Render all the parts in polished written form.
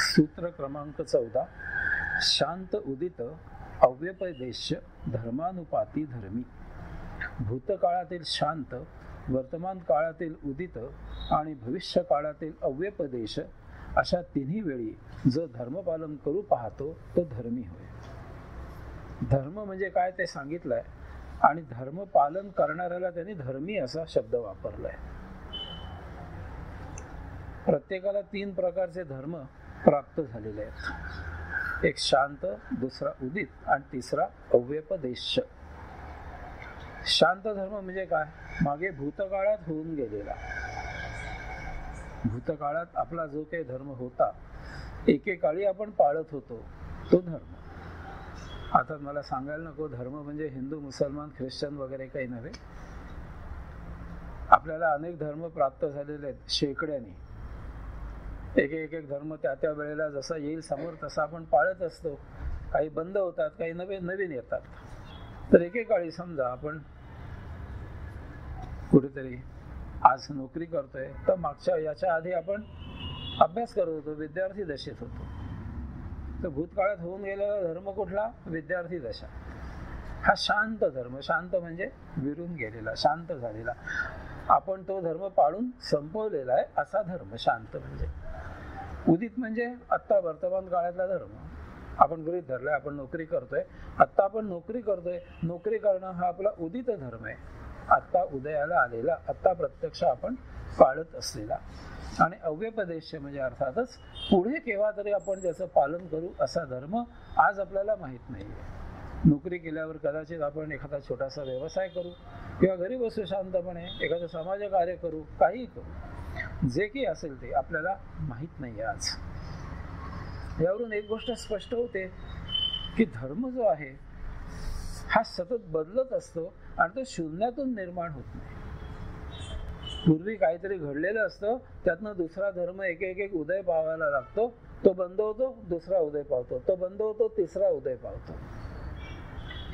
सूत्र क्रमांक 14. शांत उदित अव्यपदेश धर्मानुपाती धर्मी. भूतकाळातील शांत, वर्तमान काळातील उदित आणि भविष्य काळातील अव्यपदेश अशा तिन्ही वेळी जो धर्मपालन करू पाहतो तो धर्मी होय. धर्म म्हणजे काय ते सांगितलंय आणि धर्म पालन करणाऱ्याला त्यांनी धर्मी असा शब्द वापरलाय. प्रत्येकाला 3 प्रकारचे धर्म प्राप्त झालेले आहेत. एक शांत, दुसरा उदित आणि तिसरा अव्यपदेश. शांत धर्म म्हणजे काय? मागे भूतकाळात होऊन गेलेला, भूतकाळात आपला जो काही धर्म होता, एकेकाळी आपण पाळत होतो तो धर्म. आता मला सांगायला नको धर्म म्हणजे हिंदू, मुसलमान, ख्रिश्चन वगैरे काही नव्हे. आपल्याला अनेक धर्म प्राप्त झालेले आहेत शेकड्याने. एक धर्म त्या त्या वेळेला जसा येईल समोर तसा आपण पाळत असतो. काही बंद होतात, काही नवीन येतात. तर एकेकाळी समजा आपण कुठेतरी आज नोकरी करतोय, तर मागच्या याच्या आधी आपण अभ्यास करत होतो, विद्यार्थी दशेत होतो. तर भूतकाळात होऊन गेलेला धर्म कुठला? विद्यार्थी दशा. हा शांत धर्म. शांत म्हणजे विरून गेलेला, शांत झालेला. आपण तो धर्म पाळून संपवलेला आहे असा धर्म शांत म्हणजे. उदित म्हणजे आत्ता वर्तमान काळातला धर्म. आपण गृहीत धरलाय आपण नोकरी करतोय, आत्ता आपण नोकरी करतोय. नोकरी करणं हा आपला उदित धर्म आहे, आत्ता उदयाला आलेला, आत्ता प्रत्यक्ष आपण पाळत असलेला. आणि अव्यपदेश म्हणजे अर्थातच पुढे केव्हा तरी आपण ज्याचं पालन करू असा धर्म आज आपल्याला माहित नाहीये. नोकरी केल्यावर कदाचित आपण एखादा छोटासा व्यवसाय करू किंवा घरी बसू शांतपणे एखादं समाज कार्य करू, काही करू, जे काही असेल ते आपल्याला माहित नाहीये आज. यावरून एक गोष्ट स्पष्ट होते की धर्म जो आहे हा सतत बदलत असतो आणि तो शून्यातून निर्माण होत नाही. पूर्वी काहीतरी घडलेलं असतं, त्यातनं दुसरा धर्म एक उदय पावायला लागतो. तो बंद होतो, दुसरा उदय पावतो, तो बंद होतो, तिसरा उदय पावतो.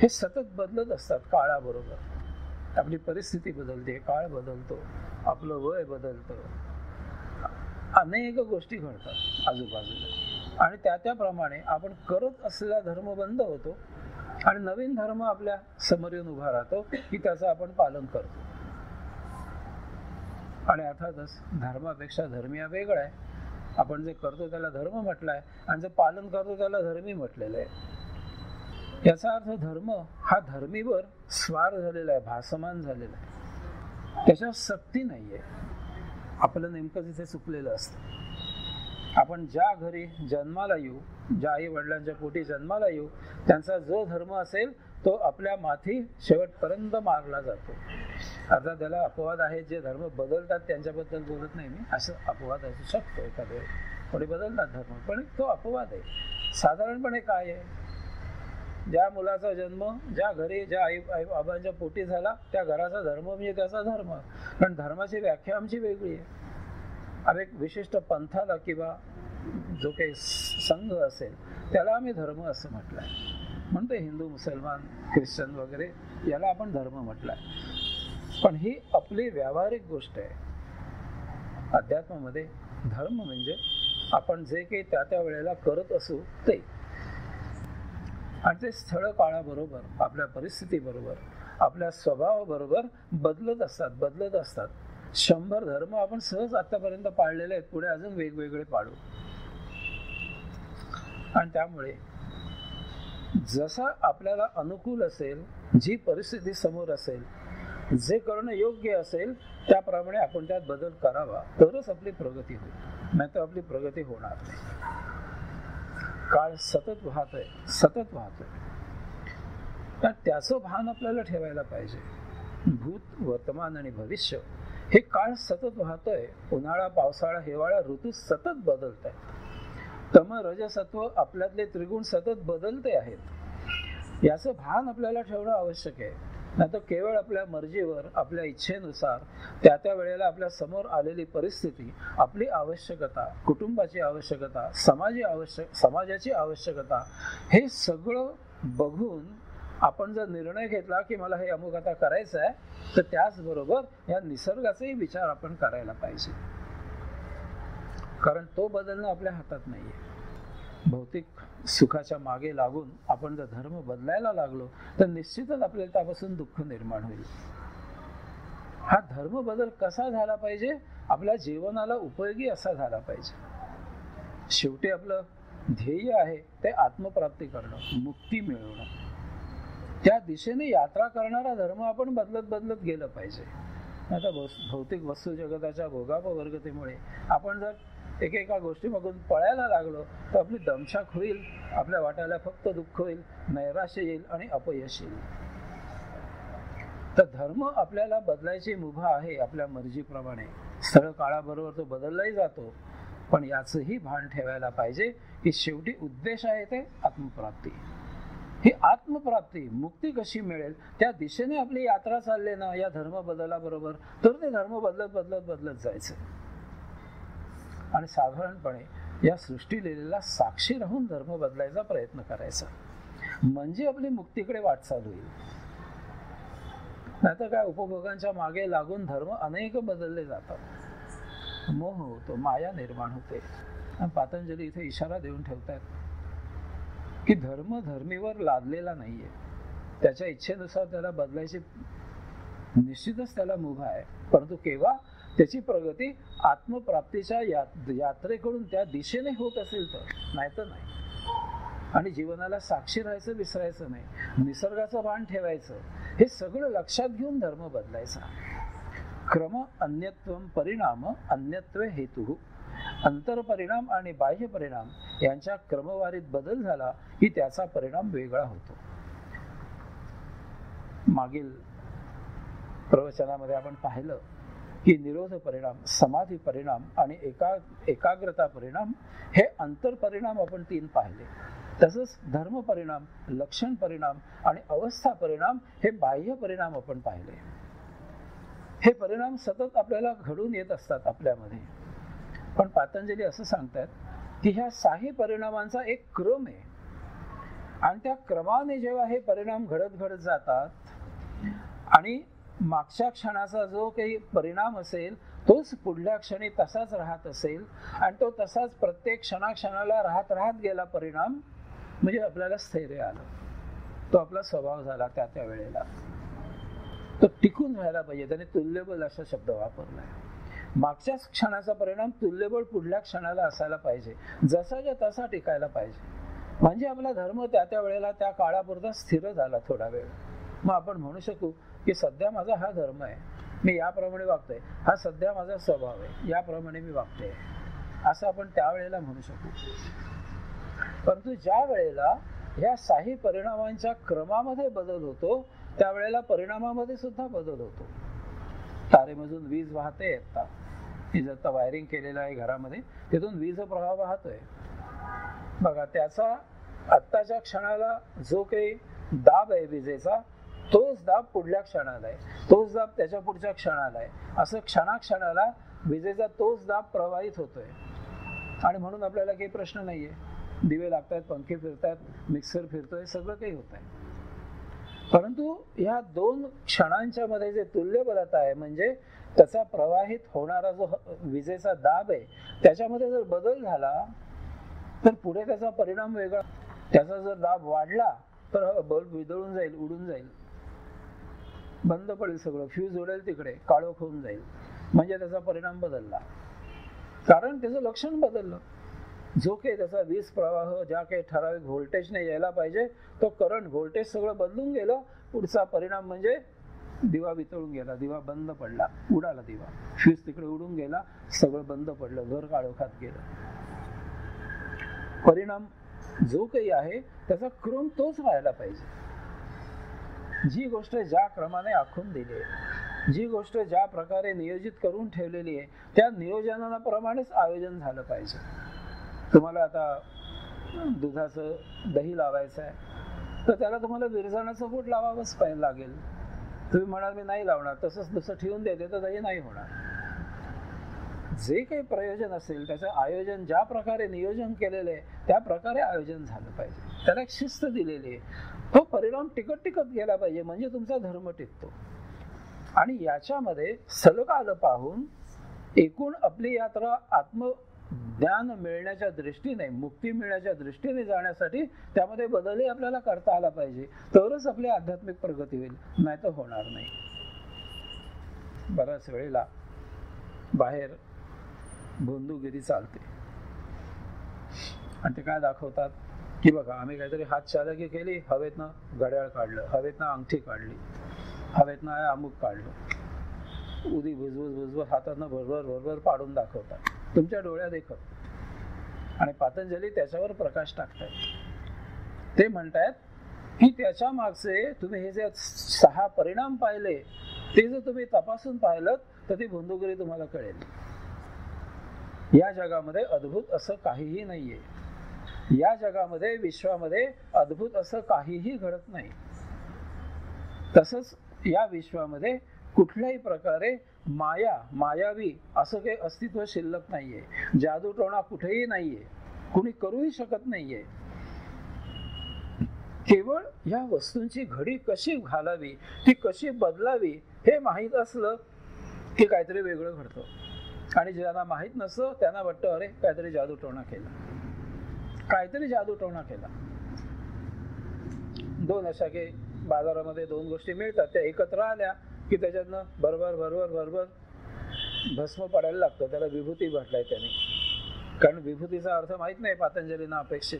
हे सतत बदलत असतात काळाबरोबर. आपली परिस्थिती बदलते, काळ बदलतो, आपलं वय बदलतं, अनेक गोष्टी घडतात आजूबाजूला. आणि त्याप्रमाणे आपण करत असलेला धर्म बंद होतो आणि नवीन धर्म आपल्या समोर येऊन उभा राहतो की त्याचं आपण पालन करतो. आणि अर्थातच धर्मापेक्षा धर्मी हा वेगळा आहे. आपण जे करतो त्याला धर्म म्हटलाय आणि जे पालन करतो त्याला धर्मी म्हटलेलं आहे. याचा अर्थ धर्म हा धर्मीवर स्वार झालेला आहे, भासमान झालेला आहे, त्याच्यावर सक्ती नाहीये. आपलं नेमकं तिथे चुकलेलं असतं. आपण ज्या घरी जन्माला येऊ, ज्या आई वडिलांच्या पोटी जन्माला येऊ, त्यांचा जो धर्म असेल तो आपल्या माथी शेवटपर्यंत मारला जातो. अर्थात त्याला अपवाद आहेत, जे धर्म बदलतात त्यांच्याबद्दल बोलत नाही मी. असं अपवाद असू शकतो एखाद्या कोणी बदलतात धर्म, पण तो अपवाद आहे. साधारणपणे काय आहे, ज्या मुलाचा जन्म ज्या घरी ज्या आई बाबांच्या पोटी झाला त्या घराचा धर्म म्हणजे त्याचा धर्म. कारण धर्माची व्याख्या आमची वेगळी आहे. अब एक विशिष्ट पंथाला किंवा जो काही संघ असेल त्याला आम्ही धर्म असं म्हटलंय. म्हणतो हिंदू, मुसलमान, ख्रिश्चन वगैरे याला आपण धर्म म्हटलंय. पण ही आपली व्यावहारिक गोष्ट आहे. अध्यात्मामध्ये धर्म म्हणजे आपण जे काही त्या त्या वेळेला करत असू ते. आणि ते स्थळ काळाबरोबर, आपल्या परिस्थितीबरोबर, आपल्या स्वभावाबरोबर बदलत असतात. 100 धर्म आपण सहज आतापर्यंत पाळलेले आहेत, पुढे अजून वेगवेगळे पाळू. आणि त्यामुळे जसा आपल्याला अनुकूल असेल, जी परिस्थिती समोर असेल, जे करणं योग्य असेल त्याप्रमाणे आपण त्यात बदल करावा, तरच आपली प्रगती होईल. नाही तर आपली प्रगती होणार नाही. काळ सतत वाहतोय. तर त्याचं भान आपल्याला ठेवायला पाहिजे. भूत, वर्तमान आणि भविष्य हे काळ सतत वाहतोय. उन्हाळा, पावसाळा, हिवाळा ऋतू सतत बदलत आहेत. तम, रज, सत्व आपल्यातले त्रिगुण सतत बदलते आहेत. याचं भान आपल्याला ठेवणं आवश्यक आहे. नाही तर केवळ आपल्या मर्जीवर, आपल्या इच्छेनुसार त्या त्या वेळेला आपल्या समोर आलेली परिस्थिती, आपली आवश्यकता, कुटुंबाची आवश्यकता, समाजाची आवश्यकता, हे सगळं बघून आपण जर निर्णय घेतला की मला हे अमुक आता करायचं आहे, तर त्याचबरोबर या निसर्गाचाही विचार आपण करायला पाहिजे. कारण तो बदलणं आपल्या हातात नाहीये. भौतिक सुखाच्या मागे लागून आपण जर धर्म बदलायला लागलो तर निश्चितच आपल्याला त्यापासून दुःख निर्माण होईल. हा धर्म बदल कसा झाला पाहिजे? आपल्या जीवनाला उपयोगी असा झाला पाहिजे. शेवटी आपलं ध्येय आहे ते आत्मप्राप्ती करणं, मुक्ती मिळवणं. त्या दिशेने यात्रा करणारा धर्म आपण बदलत बदलत गेलं पाहिजे. आता भौतिक वस्तू जगताच्या भोगापवर्गतेमुळे आपण जर एकेका गोष्टीमधून पळायला लागलो तर आपली दमछाक होईल, आपल्या वाट्याला फक्त दुःख होईल, नैराश्य येईल आणि अपयश येईल. तर धर्म आपल्याला बदलायची मुभा आहे आपल्या मर्जीप्रमाणे. स्थळ काळाबरोबर तो बदललाही जातो, पण याचंही भान ठेवायला पाहिजे की शेवटी उद्देश आहे ते आत्मप्राप्ती. ही आत्मप्राप्ती, मुक्ती कशी मिळेल त्या दिशेने आपली यात्रा चालली ना या धर्म बदलाबरोबर, तर ते धर्म बदलत बदलत बदलत जायचं. आणि साधारणपणे या सृष्टी लिलेला साक्षी राहून धर्म बदलायचा प्रयत्न करायचा, म्हणजे आपली मुक्तीकडे वाटचाल होईल. नाहीतर काय उपभोगांच्या मागे लागून धर्म अनेक बदलले जातात, मोह होतो, माया निर्माण होते. पातंजली इथे इशारा देऊन ठेवतात की धर्म धर्मीवर लादलेला नाहीये, त्याच्या इच्छेनुसार त्याला बदलायची निश्चितच त्याला मुभा आहे, परंतु केव्हा त्याची प्रगती आत्मप्राप्तीच्या यात्रेकडून त्या दिशेने होत असेल तर, नाही तर नाही. आणि जीवनाला साक्षी राहायचं, विसरायचं नाही, निसर्गाचं भान ठेवायचं, हे सगळं लक्षात घेऊन धर्म बदलायचा. क्रम अन्यत्वम परिणाम अन्यत्वे हेतु. अंतरपरिणाम आणि बाह्य परिणाम यांच्या क्रमवारीत बदल झाला की त्याचा परिणाम वेगळा होतो. मागील प्रवचनामध्ये आपण पाहिलं की निरोध परिणाम, समाधी परिणाम आणि एकाग्रता परिणाम हे अंतरपरिणाम आपण 3 पाहिले. तसंच धर्म परिणाम, लक्षण परिणाम आणि अवस्था परिणाम हे बाह्य परिणाम आपण पाहिले. हे परिणाम सतत आपल्याला घडून येत असतात आपल्यामध्ये. पण पातंजली असं सांगतात की ह्या 6 परिणामांचा एक क्रम आहे, आणि त्या क्रमाने जेव्हा हे परिणाम घडत घडत जातात आणि मागच्या क्षणाचा जो काही परिणाम असेल तोच पुढल्या क्षणी तसाच राहत असेल आणि तो तसाच प्रत्येक क्षणाक्षणाला राहत राहत गेला परिणाम, म्हणजे आपल्याला स्थैर्य आलं, तो आपला स्वभाव झाला. त्या वेळेला तो टिकून राहायला पाहिजे. त्याने तुल्यबळ असा शब्द वापरलाय. मागच्याच क्षणाचा परिणाम तुल्यबळ पुढल्या क्षणाला असायला पाहिजे, जसाच्या तसा टिकायला पाहिजे, म्हणजे आपला धर्म त्या वेळेला त्या काळापुरता स्थिर झाला थोडा वेळ. मग आपण म्हणू शकू की सध्या माझा हा धर्म आहे, मी याप्रमाणे वागतोय, हा सध्या माझा स्वभाव आहे, याप्रमाणे मी वागतोय, असं आपण त्यावेळेला म्हणू शकू. परंतु ज्या वेळेला ह्या 6 परिणामांच्या क्रमामध्ये बदल होतो त्यावेळेला परिणामामध्ये सुद्धा बदल होतो. तारेमधून वीज वाहते येतात, जर वायरिंग केलेलं आहे घरामध्ये, तिथून वीज प्रवाह वाहतोय बघा, त्याचा आत्ताच्या क्षणाला जो काही दाब आहे विजेचा, तोच दाब पुढल्या क्षणाला आहे, तोच दाब त्याच्या पुढच्या क्षणाला आहे, असं क्षणाक्षणाला विजेचा तोच दाब प्रवाहित होतोय. आणि म्हणून आपल्याला काही प्रश्न नाहीये, दिवे लागतात, पंखे फिरतात, मिक्सर फिरतोय, सगळं काही होत आहे. परंतु ह्या 2 क्षणांच्या मध्ये जे तुल्यबलता आहे, म्हणजे त्याचा प्रवाहित होणारा जो विजेचा दाब आहे त्याच्यामध्ये जर बदल झाला तर पुढे त्याचा परिणाम वेगळा. त्याचा जर दाब वाढला तर बल्ब विदळून जाईल, उडून जाईल, बंद पडेल, सगळं फ्यूज उडेल, तिकडे काळोख होऊन जाईल, म्हणजे त्याचा परिणाम बदलला, कारण त्याचं लक्षण बदललं. जो काही त्याचा वीज प्रवाह ज्या काही ठराविक व्होल्टेजने यायला पाहिजे तो करंट व्होल्टेज सगळं बदलून गेलं. पुढचा परिणाम म्हणजे दिवा वितळून गेला, दिवा बंद पडला, उडाला दिवा, फ्यूज तिकडे उडून गेला, सगळं बंद पडलं, घर काळोखात गेलं. परिणाम जो काही आहे त्याचा क्रम तोच राहायला पाहिजे. जी गोष्ट ज्या क्रमाने आखून दिली आहे, जी गोष्ट ज्या प्रकारे नियोजित करून ठेवलेली आहे त्या नियोजनाप्रमाणेच आयोजन झालं पाहिजे. तुम्हाला आता दुधाचं दही लावायचं आहे तर त्याला तुम्हाला विरजणाचं पोट लावावंच लागेल. तुम्ही म्हणाल मी नाही लावणार, तसंच दुसरं ठेवून देते तर दही नाही होणार. जे काही प्रयोजन असेल त्याचं आयोजन ज्या प्रकारे नियोजन केलेलं आहे त्या प्रकारे आयोजन झालं पाहिजे, त्याला एक शिस्त दिलेली आहे, तो परिणाम टिकत गेला पाहिजे, म्हणजे तुमचा धर्म टिकतो. आणि याच्यामध्ये सलग आलं पाहून एकूण आपली यात्रा ज्ञान मिळण्याच्या दृष्टीने, मुक्ती मिळण्याच्या दृष्टीने जाण्यासाठी त्यामध्ये बदलही आपल्याला करता आला पाहिजे, तरच आपली आध्यात्मिक प्रगती होईल, नाही तर होणार नाही. बऱ्याच वेळेला बाहेर भोंदूगिरी चालते आणि ते काय दाखवतात की बघा आम्ही काहीतरी हातचालकी केली, हवेतनं घड्याळ काढलं, हवेतनं अंगठी काढली, हवेतनं अमुक काढलं, उदी भुजबुज हातातनं भरभर भरभर पाडून दाखवतात तुमच्या डोळ्यात देखत. आणि पतंजली त्याच्यावर प्रकाश टाकतायत. ते म्हणतायत की त्याच्या मागचे तुम्ही हे जे 6 परिणाम पाहिले ते जर तुम्ही तपासून पाहिलं तर ती भोंदूगिरी तुम्हाला कळेल. या जगामध्ये अद्भुत असं काहीही नाहीये. या जगामध्ये, विश्वामध्ये अद्भुत असं काहीही घडत नाही. तसंच या विश्वामध्ये कुठल्याही प्रकारे मायावी असं काही अस्तित्व शिल्लक नाहीये. जादूटोणा कुठेही नाहीये, कुणी करूही शकत नाहीये. केवळ या वस्तूंची घडी कशी घालावी, ती कशी बदलावी हे माहीत असलं की काहीतरी वेगळं घडतं. आणि ज्यांना माहीत नसतं त्यांना वाटतं अरे काहीतरी जादूटोणा केला, काहीतरी जादूटोणा केला. 2 अशा की बाजारामध्ये 2 गोष्टी मिळतात, त्या एकत्र आल्या की त्याच्यातनं भरभर भरभर भरभर भस्म पडायला लागतं. त्याला विभूती म्हटलंय त्याने, कारण विभूतीचा अर्थ माहित नाही पतंजलींना अपेक्षित.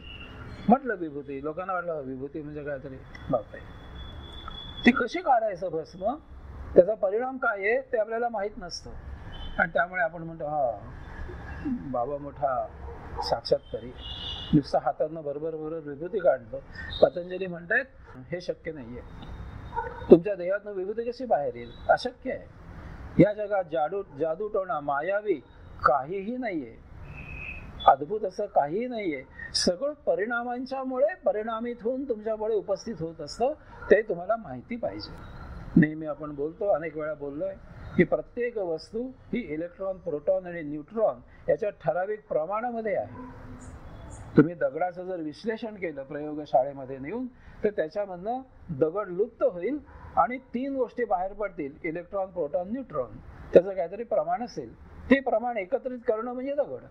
म्हटलं विभूती, लोकांना वाटलं विभूती म्हणजे काहीतरी बापरे. ती कशी काढायचं भस्म, त्याचा परिणाम काय आहे ते आपल्याला माहित नसतं. आणि त्यामुळे आपण म्हणतो हा बाबा मोठा साक्षात्कारी, नुसतं हातातनं बरोबर बरोबर विभूती काढतो. पतंजली म्हणतायत हे शक्य नाहीये. तुमच्या देहातनं विभूती कशी बाहेर येईल, अशक्य आहे. या जगात जादूटोणा, मायावी काहीही नाहीये, अद्भुत असं काहीही नाहीये. सगळं परिणामित होऊन तुमच्यापुढे उपस्थित होत असतं, ते तुम्हाला माहिती पाहिजे. नेहमी आपण बोलतो, अनेक वेळा बोललोय की प्रत्येक वस्तू ही इलेक्ट्रॉन, प्रोटॉन आणि न्यूट्रॉन याच्या ठराविक प्रमाणामध्ये आहे. तुम्ही दगडाचं जर विश्लेषण केलं प्रयोगशाळेमध्ये नेऊन तर त्याच्यामधनं दगड लुप्त होईल आणि 3 गोष्टी बाहेर पडतील, इलेक्ट्रॉन, प्रोटॉन, न्यूट्रॉन. त्याचं काहीतरी प्रमाण असेल, ते प्रमाण एकत्रित करणं म्हणजे दगड.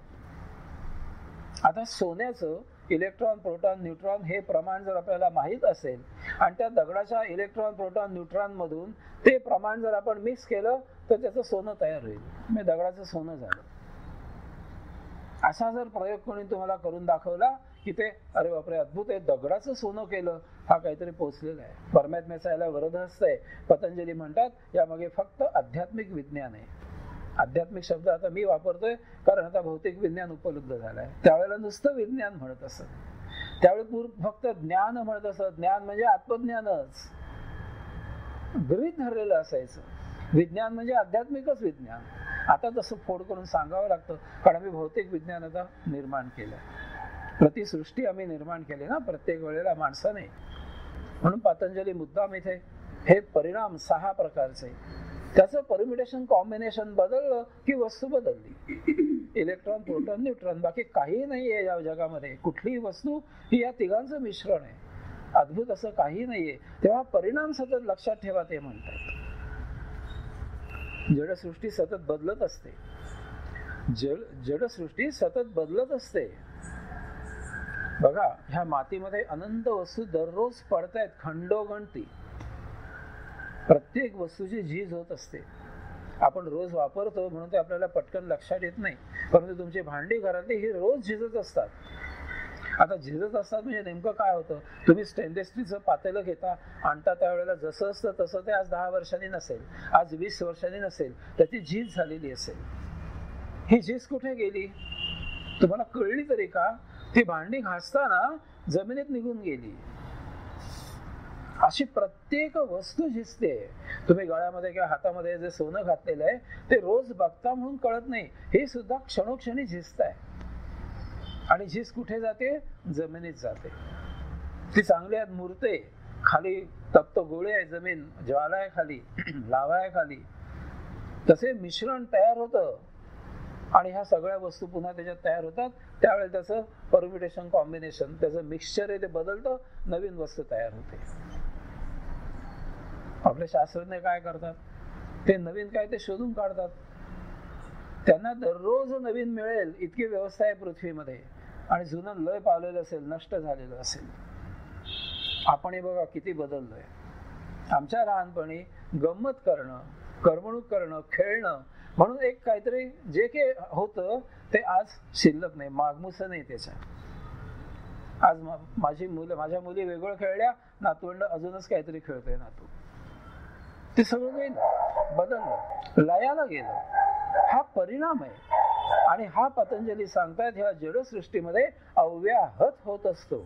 आता सोन्याचं इलेक्ट्रॉन, प्रोटॉन, न्यूट्रॉन हे प्रमाण जर आपल्याला माहीत असेल आणि त्या दगडाच्या इलेक्ट्रॉन, प्रोटॉन, न्यूट्रॉन मधून ते प्रमाण जर आपण मिक्स केलं तर त्याचं सोनं तयार होईल, म्हणजे दगडाचं सोनं झालं. असा जर प्रयोग कोणी तुम्हाला करून दाखवला की ते अरे बापरे अद्भुत आहे, दगडाचं सोनं केलं, हा काहीतरी पोचलेला आहे. परमात्म्याचा याला वरदहस्त आहे. पतंजली म्हणतात यामागे फक्त आध्यात्मिक विज्ञान आहे. आध्यात्मिक शब्द आता मी वापरतोय कारण आता भौतिक विज्ञान उपलब्ध झालंय. त्यावेळेला नुसतं विज्ञान म्हणत असत, त्यावेळी फक्त ज्ञान म्हणत असत. ज्ञान म्हणजे आत्मज्ञानच गृहीत धरलेलं असायचं. विज्ञान म्हणजे आध्यात्मिकच विज्ञान. आता तसं फोड करून सांगावं लागतं, कारण आम्ही भौतिक विज्ञान आता निर्माण केलं, प्रतिसृष्टी आम्ही निर्माण केली ना प्रत्येक वेळेला माणसाने. म्हणून पतंजली मुद्दाम इथे हे परिणाम 6 प्रकारचे, त्याचं परम्युटेशन कॉम्बिनेशन बदललं की वस्तू बदलली. इलेक्ट्रॉन, प्रोटॉन, न्यूट्रॉन, बाकी काही नाहीये या जगामध्ये. कुठलीही वस्तू ही या तिघांचं मिश्रण आहे. अद्भुत असं काही नाहीये. तेव्हा परिणाम सतत लक्षात ठेवा ते म्हणतात. जडसृष्टी सतत बदलत असते. जडसृष्टी सतत बदलत असते. बघा ह्या मातीमध्ये अनंत वस्तू दररोज पडतायत, खंडोगणती. प्रत्येक वस्तूची झीज होत असते. आपण रोज वापरतो म्हणून ते आपल्याला पटकन लक्षात येत नाही, परंतु तुमची भांडी घरातली ही रोज झिजत असतात. आता झिजत असतात म्हणजे नेमकं काय होतं, तुम्ही स्टेनलेस स्टीलचं पातेलं घेता, आणता त्यावेळेला जसं असतं तसं ते आज 10 वर्षांनी नसेल, आज 20 वर्षांनी नसेल, त्याची झीज झालेली असेल. ही झीज कुठे गेली तुम्हाला कळली तरी का? ती भांडी घासताना जमिनीत निघून गेली. अशी प्रत्येक वस्तू झिजते. तुम्ही गळ्यामध्ये किंवा हातामध्ये जे सोनं घातलेलं आहे ते रोज बघता म्हणून कळत नाही, हे सुद्धा क्षणोक्षणी झिजत आहे. आणि झीज कुठे जाते? जमिनीत जाते. ती चांगली आहे मुरते, खाली तप्त गोळे आहे, जमीन ज्वाला आहे, खाली लावा आहे, खाली तसे मिश्रण तयार होतं आणि ह्या सगळ्या वस्तू पुन्हा त्याच्यात तयार होतात. त्यावेळेला त्याचं परम्युटेशन कॉम्बिनेशन, त्याचं मिक्सचर आहे ते बदलतं, नवीन वस्तू तयार होते. आपले शास्त्रज्ञ काय करतात, ते नवीन काय ते शोधून काढतात. त्यांना दररोज नवीन मिळेल इतकी व्यवस्था आहे पृथ्वीमध्ये, आणि जुनं लय पावलेलं असेल, नष्ट झालेलं असेल. आपण बघा किती बदललोय. आमच्या लहानपणी गंमत करणं, करमणूक करणं, खेळणं म्हणून एक काहीतरी जे काही होतं ते आज शिल्लक नाही, मागमुसं नाही त्याच्या. आज माझ्या मुली वेगळं खेळल्या, नातवंड अजूनच काहीतरी खेळतोय नातू. ते सगळं गेलं, बदललं, लयाला गेलं. हा परिणाम आहे. आणि हा पतंजली सांगतात ह्या जडसृष्टीमध्ये अव्याहत होत असतो.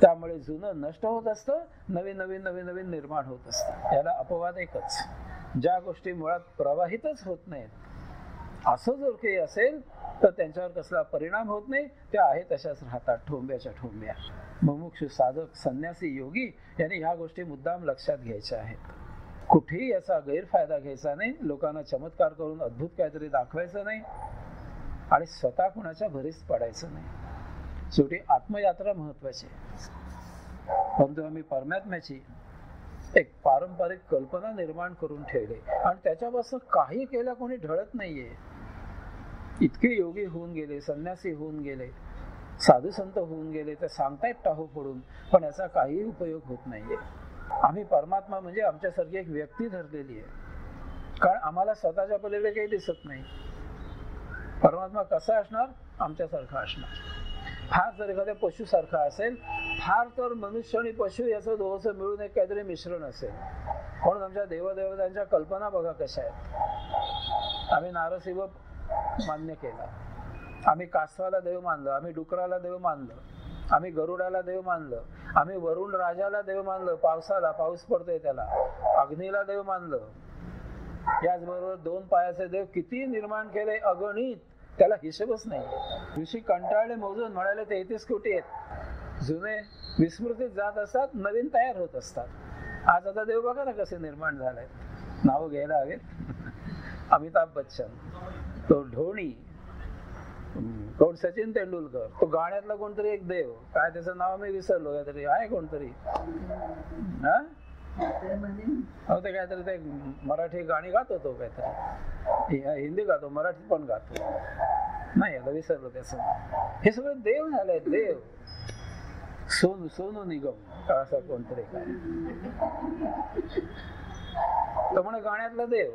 त्यामुळे जुनं नष्ट होत असतं, नवीन नवीन नवीन नवीन निर्माण होत असतं. याला अपवाद एकच, ज्या गोष्टी मुळात प्रवाहितच होत नाहीत, असं जर काही असेल तर त्यांच्यावर कसला परिणाम होत नाही, त्या आहे तशाच राहतात, ठोंब्याच्या ठोंब्या. मुमुक्षु साधक संन्यासी योगी यांनी ह्या गोष्टी मुद्दाम लक्षात घ्यायच्या आहेत. कुठेही याचा गैरफायदा घ्यायचा नाही, लोकांना चमत्कार करून अद्भुत काहीतरी दाखवायचं नाही, आणि स्वतः कुणाच्या भरीस पडायचं नाही. शेवटी आत्मयात्रा महत्वाची आहे. परंतु आम्ही परमात्म्याची एक पारंपरिक कल्पना निर्माण करून ठेवली, आणि त्याच्यापासून काही केल्या कोणी ढळत नाहीये. इतके योगी होऊन गेले, संन्यासी होऊन गेले, साधू संत होऊन गेले, ते सांगतायत टाहो फोडून, पण याचा काहीही उपयोग होत नाहीये. आम्ही परमात्मा म्हणजे आमच्यासारखी एक व्यक्ती धरलेली आहे, कारण आम्हाला स्वतःच्या पलीकडे काही दिसत नाही. परमात्मा कसा असणार? आमच्यासारखा असणार. फार तर एखाद्या पशुसारखा असेल, फार तर मनुष्य आणि पशु याचं दोघंच मिळून एक काहीतरी मिश्रण असेल. म्हणून आमच्या देवदेवतांच्या कल्पना बघा कशा आहेत. आम्ही नारसिंह मान्य केला, आम्ही कासवाला देव मानलं, आम्ही डुकराला देव मानलं, आम्ही गरुडाला देव मानलं, आम्ही वरुण राजाला देव मानलं, पावसाला, पाऊस पडतोय त्याला, अग्नीला देव मानलं. याचबरोबर 2 पायाचे देव किती निर्माण केले, अगणित, त्याला हिशोबच नाही. ऋषी कंटाळले, मोजून म्हणाले 33 कोटी आहेत. जुने विस्मृतीत जात असतात, नवीन तयार होत असतात. आज आता देव बघा ना कसे निर्माण झाले, नाव घ्यायला हवेत. अमिताभ बच्चन, तो धोनी, कोण सचिन तेंडुलकर, तो गाण्यातला कोणतरी एक देव, काय त्याचं नाव मी विसरलो, काहीतरी आहे कोणतरी, ते काहीतरी ते मराठी गाणी गातो, तो काहीतरी हिंदी गातो, मराठी पण गातो, नाही आता विसरलो त्याचं. हे सगळे देव झाले, देव. सोनू निगम असं कोणतरी, काय तो म्हणे गाण्यातला देव.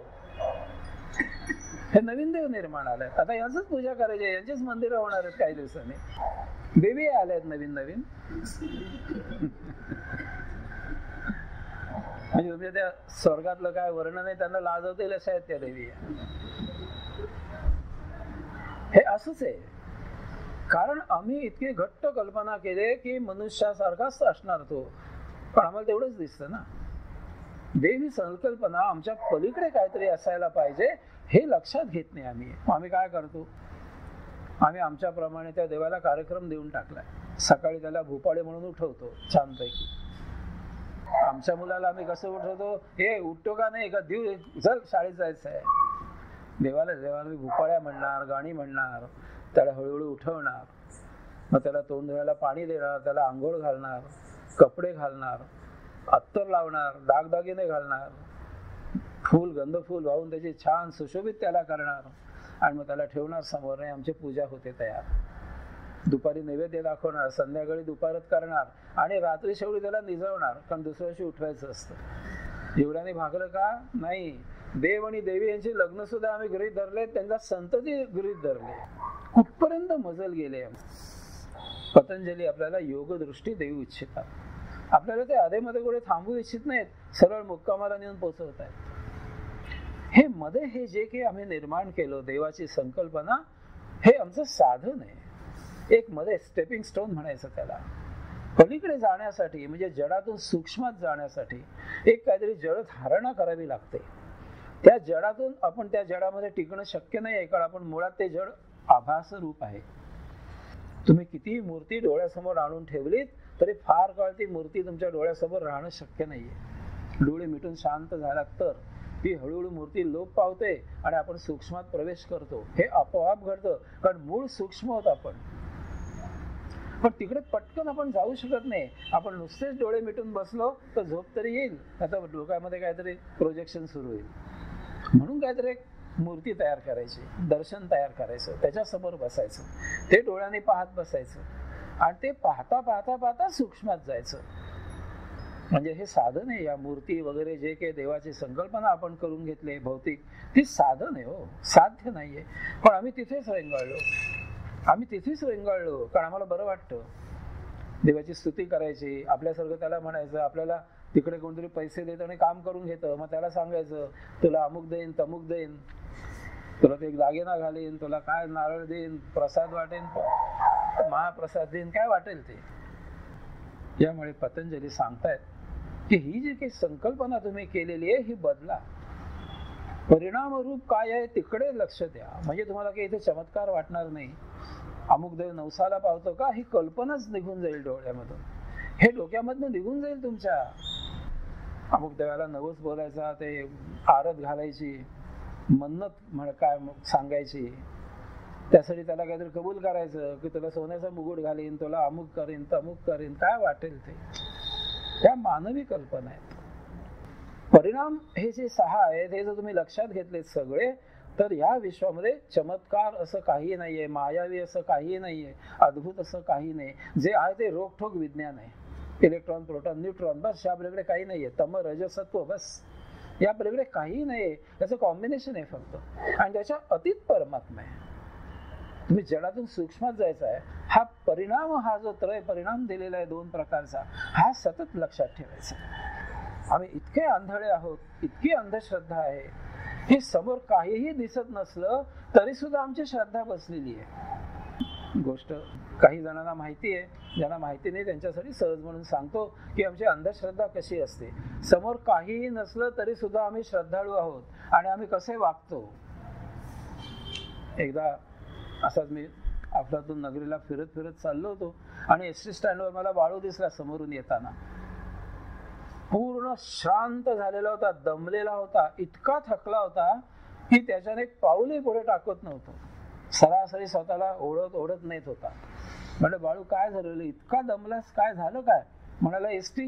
हे नवीन देव निर्माण आले. आता यांचीच पूजा करायची, यांचीच मंदिरं होणार आहेत काही दिवसांनी. देवी आल्या आहेत नवीन नवीन. म्हणजे त्या स्वर्गातलं काय वर्णन आहे त्यांना लाजवतील अशा आहेत त्या देवी. हे असंच आहे, कारण आम्ही इतकी घट्ट कल्पना केली की मनुष्यासारखाच असणार तो, पण आम्हाला तेवढंच दिसतं ना. देवी संकल्पना आमच्या पलीकडे काहीतरी असायला पाहिजे हे लक्षात घेत नाही आम्ही. आम्ही काय करतो, आम्ही आमच्याप्रमाणे त्या देवाला कार्यक्रम देऊन टाकलाय. सकाळी त्याला भूपाळी म्हणून उठवतो छानपैकी. आमच्या मुलाला आम्ही कसं उठवतो, हे उठतो का नाही का, देव चल शाळेत जायचं आहे. देवाला मी भूपाळ्या म्हणणार, गाणी म्हणणार, त्याला हळूहळू उठवणार, मग त्याला तोंड धुवायला पाणी देणार, त्याला आंघोळ घालणार, कपडे घालणार, अत्तर लावणार, दागदागिने घालणार, गंधफूल वाहून त्याची छान सुशोभित त्याला करणार, आणि मग त्याला ठेवणार समोर. नाही आमची पूजा होते तयार. दुपारी नैवेद्य दाखवणार, संध्याकाळी दुपारत करणार, आणि रात्री शेवटी त्याला निजवणार, कारण दुसऱ्या दिवशी उठवायचं असतं. एवढ्याने भागलं का नाही. देव आणि देवी यांची लग्न सुद्धा आम्ही गृहीत धरले, त्यांचा संतती गृहीत धरले. कुठपर्यंत मजल गेले. पतंजली आपल्याला योगदृष्टी देऊ इच्छितात. आपल्याला ते आधेमध्ये कुठे थांबू इच्छित नाहीत, सरळ मुक्कामाला नेऊन पोहोचवत आहेत. हे मध्ये हे जे काही आम्ही निर्माण केलं, देवाची संकल्पना, हे आमचं साधन आहे. एक मध्ये स्टेपिंग स्टोन म्हणायचं त्याला. पलीकडे जाण्यासाठी म्हणजे जडातून सूक्ष्मात जाण्यासाठी एक काहीतरी जड धारणा करावी लागते. त्या जडातून आपण त्या जडामध्ये टिकणं शक्य नाही आहे, कारण आपण मुळात ते जड आभास रूप आहे. तुम्ही कितीही मूर्ती डोळ्यासमोर आणून ठेवलीत तरी फार काळ ती मूर्ती तुमच्या डोळ्यासमोर राहणं शक्य नाहीये. डोळे मिटून शांत झालात तर ती हळूहळू मूर्ती लोप पावते आणि आपण सूक्ष्मात प्रवेश करतो. हे आपोआप घडतं, कारण मूळ सूक्ष्म होत आपण. पण तिकडे पटकन आपण जाऊ शकत नाही. आपण नुसतेच डोळे मिटून बसलो तर झोप तरी येईल, आता डोक्यामध्ये काहीतरी प्रोजेक्शन सुरू होईल. म्हणून काहीतरी मूर्ती तयार करायची, दर्शन तयार करायचं, त्याच्यासमोर बसायचं, ते डोळ्याने पाहत बसायचं आणि ते पाहता पाहता पाहता सूक्ष्मात जायचं. म्हणजे हे साधन आहे. या मूर्ती वगैरे जे काही देवाची संकल्पना आपण करून घेतली भौतिक, ती साधन आहे हो, साध्य नाहीये. पण आम्ही तिथेच रेंगाळलो कारण आम्हाला बरं वाटतं. देवाची स्तुती करायची, आपल्यासारखं त्याला म्हणायचं. आपल्याला तिकडे कोणतरी पैसे देत आणि काम करून घेतं, मग त्याला सांगायचं तुला अमुक देईन, तमुक देईन, तुला ते दागिना घालीन, तुला काय नारळ देईन, प्रसाद वाटेन, महाप्रसाद देईन, काय वाटेल ते. यामुळे पतंजली सांगतायत की ही जी काही संकल्पना तुम्ही केलेली आहे ही बदला. परिणाम रूप काय आहे तिकडे लक्ष द्या. म्हणजे तुम्हाला काही इथे चमत्कार वाटणार नाही. अमुक देव नवसाला पावतो का, ही कल्पनाच निघून जाईल डोळ्यामधून, हे डोक्यामधून निघून जाईल तुमच्या. अमुक देवाला नवस बोलायचा, ते आरत घालायची, मन्नत काय सांगायची, त्यासाठी त्याला काहीतरी कबूल करायचं की तुला सोन्याचा मुकुट घालीन, तुला अमुक करीन, तमुक करीन, काय वाटेल ते. त्या मानवी कल्पना आहेत. परिणाम हे जे 6 आहेत हे जर तुम्ही लक्षात घेतले सगळे, तर या विश्वामध्ये चमत्कार असं काही नाहीये, मायावी असं काही नाहीये, अद्भुत असं काही नाही. जे आहे ते रोखठोक विज्ञान आहे. इलेक्ट्रॉन, प्रोटॉन, न्यूट्रॉन, बस. या पलीकडे काही नाहीये. तम, रज, सत्व, बस. या पलीकडे काही नाहीये. त्याचं कॉम्बिनेशन आहे फक्त. आणि त्याच्या अतीत परमात्मा आहे. तुम्ही जडातून सूक्ष्मात जायचं आहे. हा परिणाम, हा जो त्रय परिणाम दिलेला आहे 2 प्रकारचा, हा सतत लक्षात ठेवायचा. आम्ही इतके आंधळे आहोत, इतकी अंधश्रद्धा आहे, हे समोर काहीही दिसत नसलं तरी सुद्धा आमची श्रद्धा बसलेली आहे. गोष्ट काही जणांना माहिती आहे, ज्यांना माहिती नाही त्यांच्यासाठी सहज म्हणून सांगतो की आमची अंधश्रद्धा कशी असते. समोर काहीही नसलं तरी सुद्धा आम्ही श्रद्धाळू आहोत आणि आम्ही कसे वागतो. एकदा असाच मी अफलातून नगरीला फिरत फिरत चाललो होतो आणि एसटी स्टँडवर मला बाळू दिसला समोरून येताना. पूर्ण शांत झालेला होता, दमलेला होता, इतका थकला होता की त्याच्याने पाऊलही पुढे टाकत नव्हतं. सरासरी स्वतःला ओढत नेत होता. म्हणजे बाळू काय झालेलं, इतका दमलास, काय झालं काय. म्हणाला एसटी.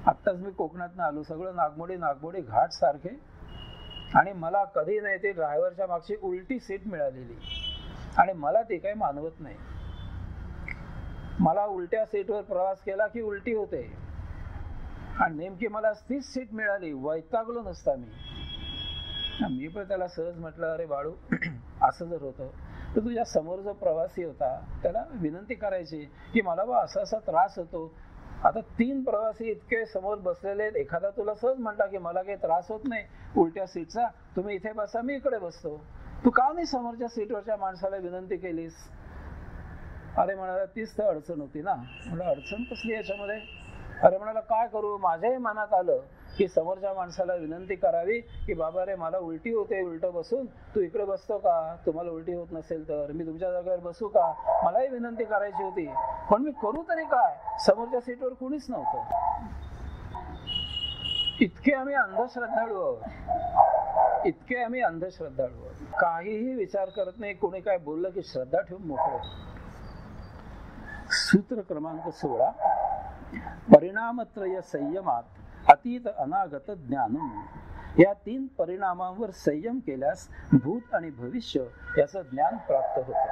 आत्ताच मी कोकणातनं आलो, सगळं नागमोडी घाट सारखे, आणि मला कधी नाही ते ड्रायव्हरच्या मागची उलटी सीट मिळालेली आणि मला ते काही मानवत नाही. मला उलट्या सीटवर प्रवास केला की उलटी होते आणि नेमकी मला तीच सीट मिळाली. वैतागलो नसता मी पण त्याला सहज म्हटलं, अरे बाळू असं जर होतं तर तुझ्या समोर जो प्रवासी होता त्याला विनंती करायची की मला बा असा असा त्रास होतो. आता 3 प्रवासी इतके समोर बसलेले आहेत, एखादा तुला सहज म्हणता की मला काही त्रास होत नाही उलट्या सीटचा, तुम्ही इथे बसा, मी इकडे बसतो, तू का नाही समोरच्या सीटवरच्या माणसाला विनंती केलीस. अरे म्हणाला तीच तर अडचण होती ना. म्हणलं अडचण कसली याच्यामध्ये. अरे म्हणाला काय करू, माझ्याही मनात आलं की समोरच्या माणसाला विनंती करावी की बाबा रे मला उलटी होते उलट बसून, तू इकडे बसतो का, तुम्हाला उलटी होत नसेल तर मी तुमच्या जागेवर बसू का, मलाही विनंती करायची होती, पण मी करू तरी काय, समोरच्या सीटवर कुणीच नव्हतं. इतके आम्ही अंधश्रद्धाळू आहोत, काहीही विचार करत नाही. कोणी काय बोललं की श्रद्धा ठेवून मोकळे. सूत्र क्रमांक 16, परिणामत्रय संयमात अतीत अनागत ज्ञानम. या 3 परिणामांवर संयम केल्यास भूत आणि भविष्य याचं ज्ञान प्राप्त होतं.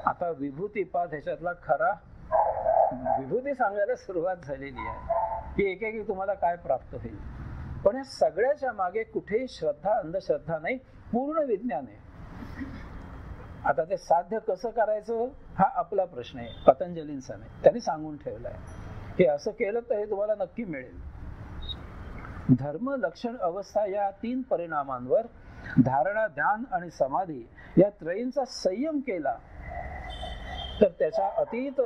आता विभूतीपाद ह्याच्यातला खरा विभूती सांगायला सुरुवात झालेली आहे की एक तुम्हाला काय प्राप्त होईल. पण या सगळ्याच्या मागे कुठेही श्रद्धा अंधश्रद्धा नाही, पूर्ण विज्ञान आहे. आता ते साध्य कसं करायचं हा आपला प्रश्न आहे, पतंजलींचा नाही. त्यांनी सांगून ठेवलाय की असं केलं तर हे तुम्हाला नक्की मिळेल. धर्म, लक्षण, अवस्था या 3 परिणामांवर धारणा, ध्यान आणि समाधी या त्रयींचा संयम केला तर त्याच्या अतीत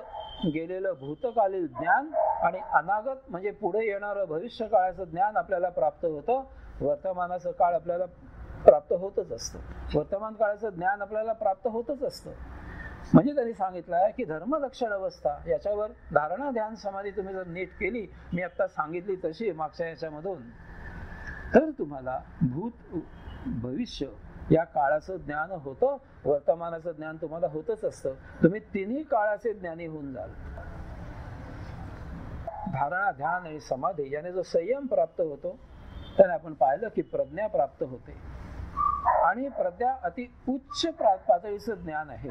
गेलेलं भूतकालीन ज्ञान आणि अनागत म्हणजे पुढे येणारं भविष्य काळाचं ज्ञान आपल्याला प्राप्त होतं. वर्तमानाचं काळ आपल्याला प्राप्त होतच असतं, वर्तमान काळाचं ज्ञान आपल्याला प्राप्त होतच असतं. म्हणजे त्यांनी सांगितलं की धर्म, लक्षण, अवस्था याच्यावर धारणा, ध्यान, समाधी तुम्ही जर नीट केली, मी आता सांगितली तशी मागच्या याच्यामधून, तर तुम्हाला भूत भविष्य या काळाचं ज्ञान होतं, वर्तमानाचं ज्ञान तुम्हाला होतच असतं. तुम्ही 3ही काळाचे ज्ञानी होऊन जाल. धारणा, ध्यान आणि समाधी याने जो संयम प्राप्त होतो तर आपण पाहिलं की प्रज्ञा प्राप्त होते आणि प्रज्ञा अति उच्च पातळीचं ज्ञान आहे.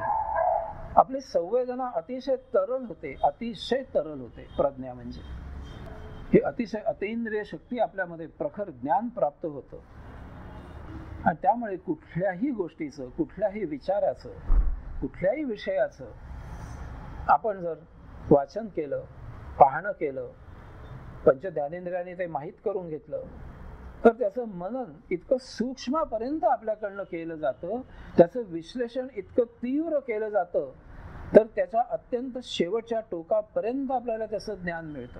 आपली संवेदना अतिशय तरल होते, अतिशय तरल होते. प्रज्ञा म्हणजे ही अतिशय अतींद्रिय शक्ती आपल्यामध्ये प्रखर ज्ञान प्राप्त होतं आणि त्यामुळे कुठल्याही गोष्टीचं, कुठल्याही विचाराचं, कुठल्याही विषयाचं आपण जर वाचन केलं, पाहणं केलं, पंच ज्ञानेंद्रियांनी ते माहीत करून घेतलं तर त्याचं मनन इतकं सूक्ष्मपर्यंत आपल्याकडनं केलं जातं, त्याचं विश्लेषण इतकं तीव्र केलं जातं तर त्याच्या अत्यंत शेवटच्या टोकापर्यंत आपल्याला त्याचं ज्ञान मिळतं.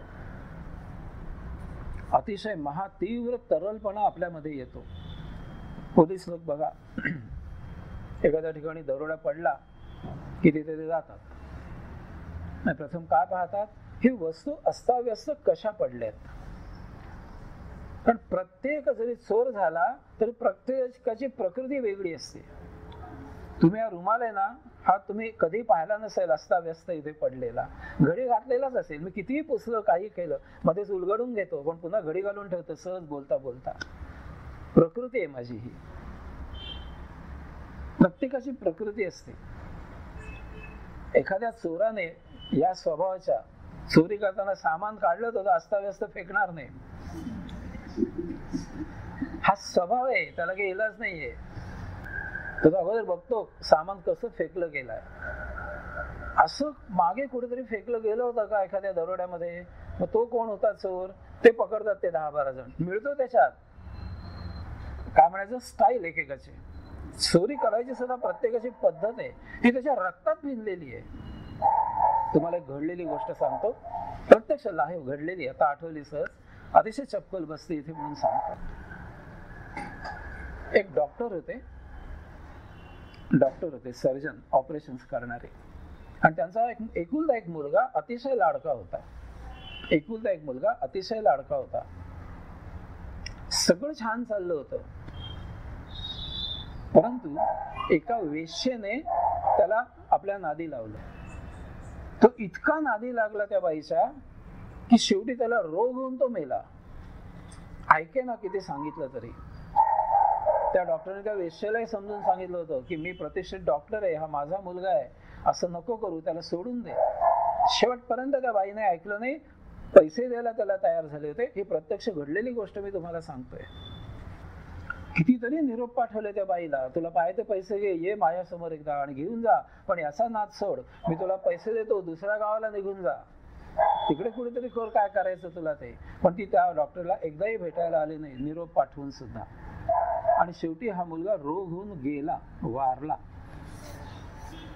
अतिशय महातीव्र तरलपणा आपल्यामध्ये येतो. पोलीस लोक बघा, एखाद्या ठिकाणी दरोडा पडला की तिथे ते जातात. प्रथम काय पाहतात, ही वस्तू अस्ताव्यस्त कशा पडल्यात. कारण प्रत्येक जरी चोर झाला तरी प्रत्येकाची प्रकृती वेगळी असते. तुम्ही हा रुमाल आहे ना, हा तुम्ही कधी पाहिला नसेल अस्ताव्यस्त इथे पडलेला, घडी घातलेलाच असेल. मी कितीही पुसलं, काही केलं, मध्येच उलगडून घेतो पण पुन्हा घडी घालून ठेवतो सहज बोलता बोलता. प्रकृती आहे माझी ही. प्रत्येकाची प्रकृती असते. एखाद्या चोराने या स्वभावाच्या चोरी करताना सामान काढलं तर अस्ताव्यस्त फेकणार नाही. हा स्वभाव आहे, त्याला काही इलाज नाहीये. तो अगोदर बघतो सामान कसं फेकलं गेलंय. असं मागे कुठेतरी फेकलं गेलं होतं का एखाद्या दरोड्यामध्ये, मग तो कोण होता चोर ते पकडतात ते 10-12 जण. मिळतो त्याच्यात काय म्हणायचं स्टाईल एकेकाची. चोरी करायची सुद्धा प्रत्येकाची पद्धत आहे, ही त्याच्या रक्तात भिनलेली आहे. तुम्हाला एक घडलेली गोष्ट सांगतो, प्रत्यक्ष लाईव्ह घडलेली, आता आठवली सहज, अतिशय चप्पल बसते इथे म्हणून सांगतो. एक डॉक्टर होते सर्जन, ऑपरेशन्स करणारे, आणि त्यांचा एकुलता एक मुलगा अतिशय लाडका होता. सगळं छान चाललं होतं, परंतु एका वेश्येने त्याला आपल्या नादी लावलं. तो इतका नादी लागला त्या बाईच्या की शेवटी त्याला रोग होऊन तो मेला. ऐके ना किती सांगितलं तरी. त्या डॉक्टरने त्या वेश्येलाही समजून सांगितलं होतं की मी प्रतिष्ठित डॉक्टर आहे, हा माझा मुलगा आहे, असं नको करू, त्याला सोडून दे. शेवटपर्यंत त्या बाईने ऐकलं नाही, पैसे द्यायला त्याला तयार झाले होते. ही प्रत्यक्ष घडलेली गोष्ट मी तुम्हाला सांगतोय. कितीतरी निरोप पाठवले त्या बाईला, तुला पाहिजे पैसे घे, ये माझ्यासमोर एकदा आणि घेऊन जा, पण याचा नाद सोड, मी तुला पैसे देतो, दुसऱ्या गावाला निघून जा, तिकडे कुठेतरी कर, काय करायचं तुला ते. पण ती त्या डॉक्टरला एकदाही भेटायला आली नाही, निरोप पाठवून सुद्धा. आणि शेवटी हा मुलगा रोग होऊन गेला, वारला.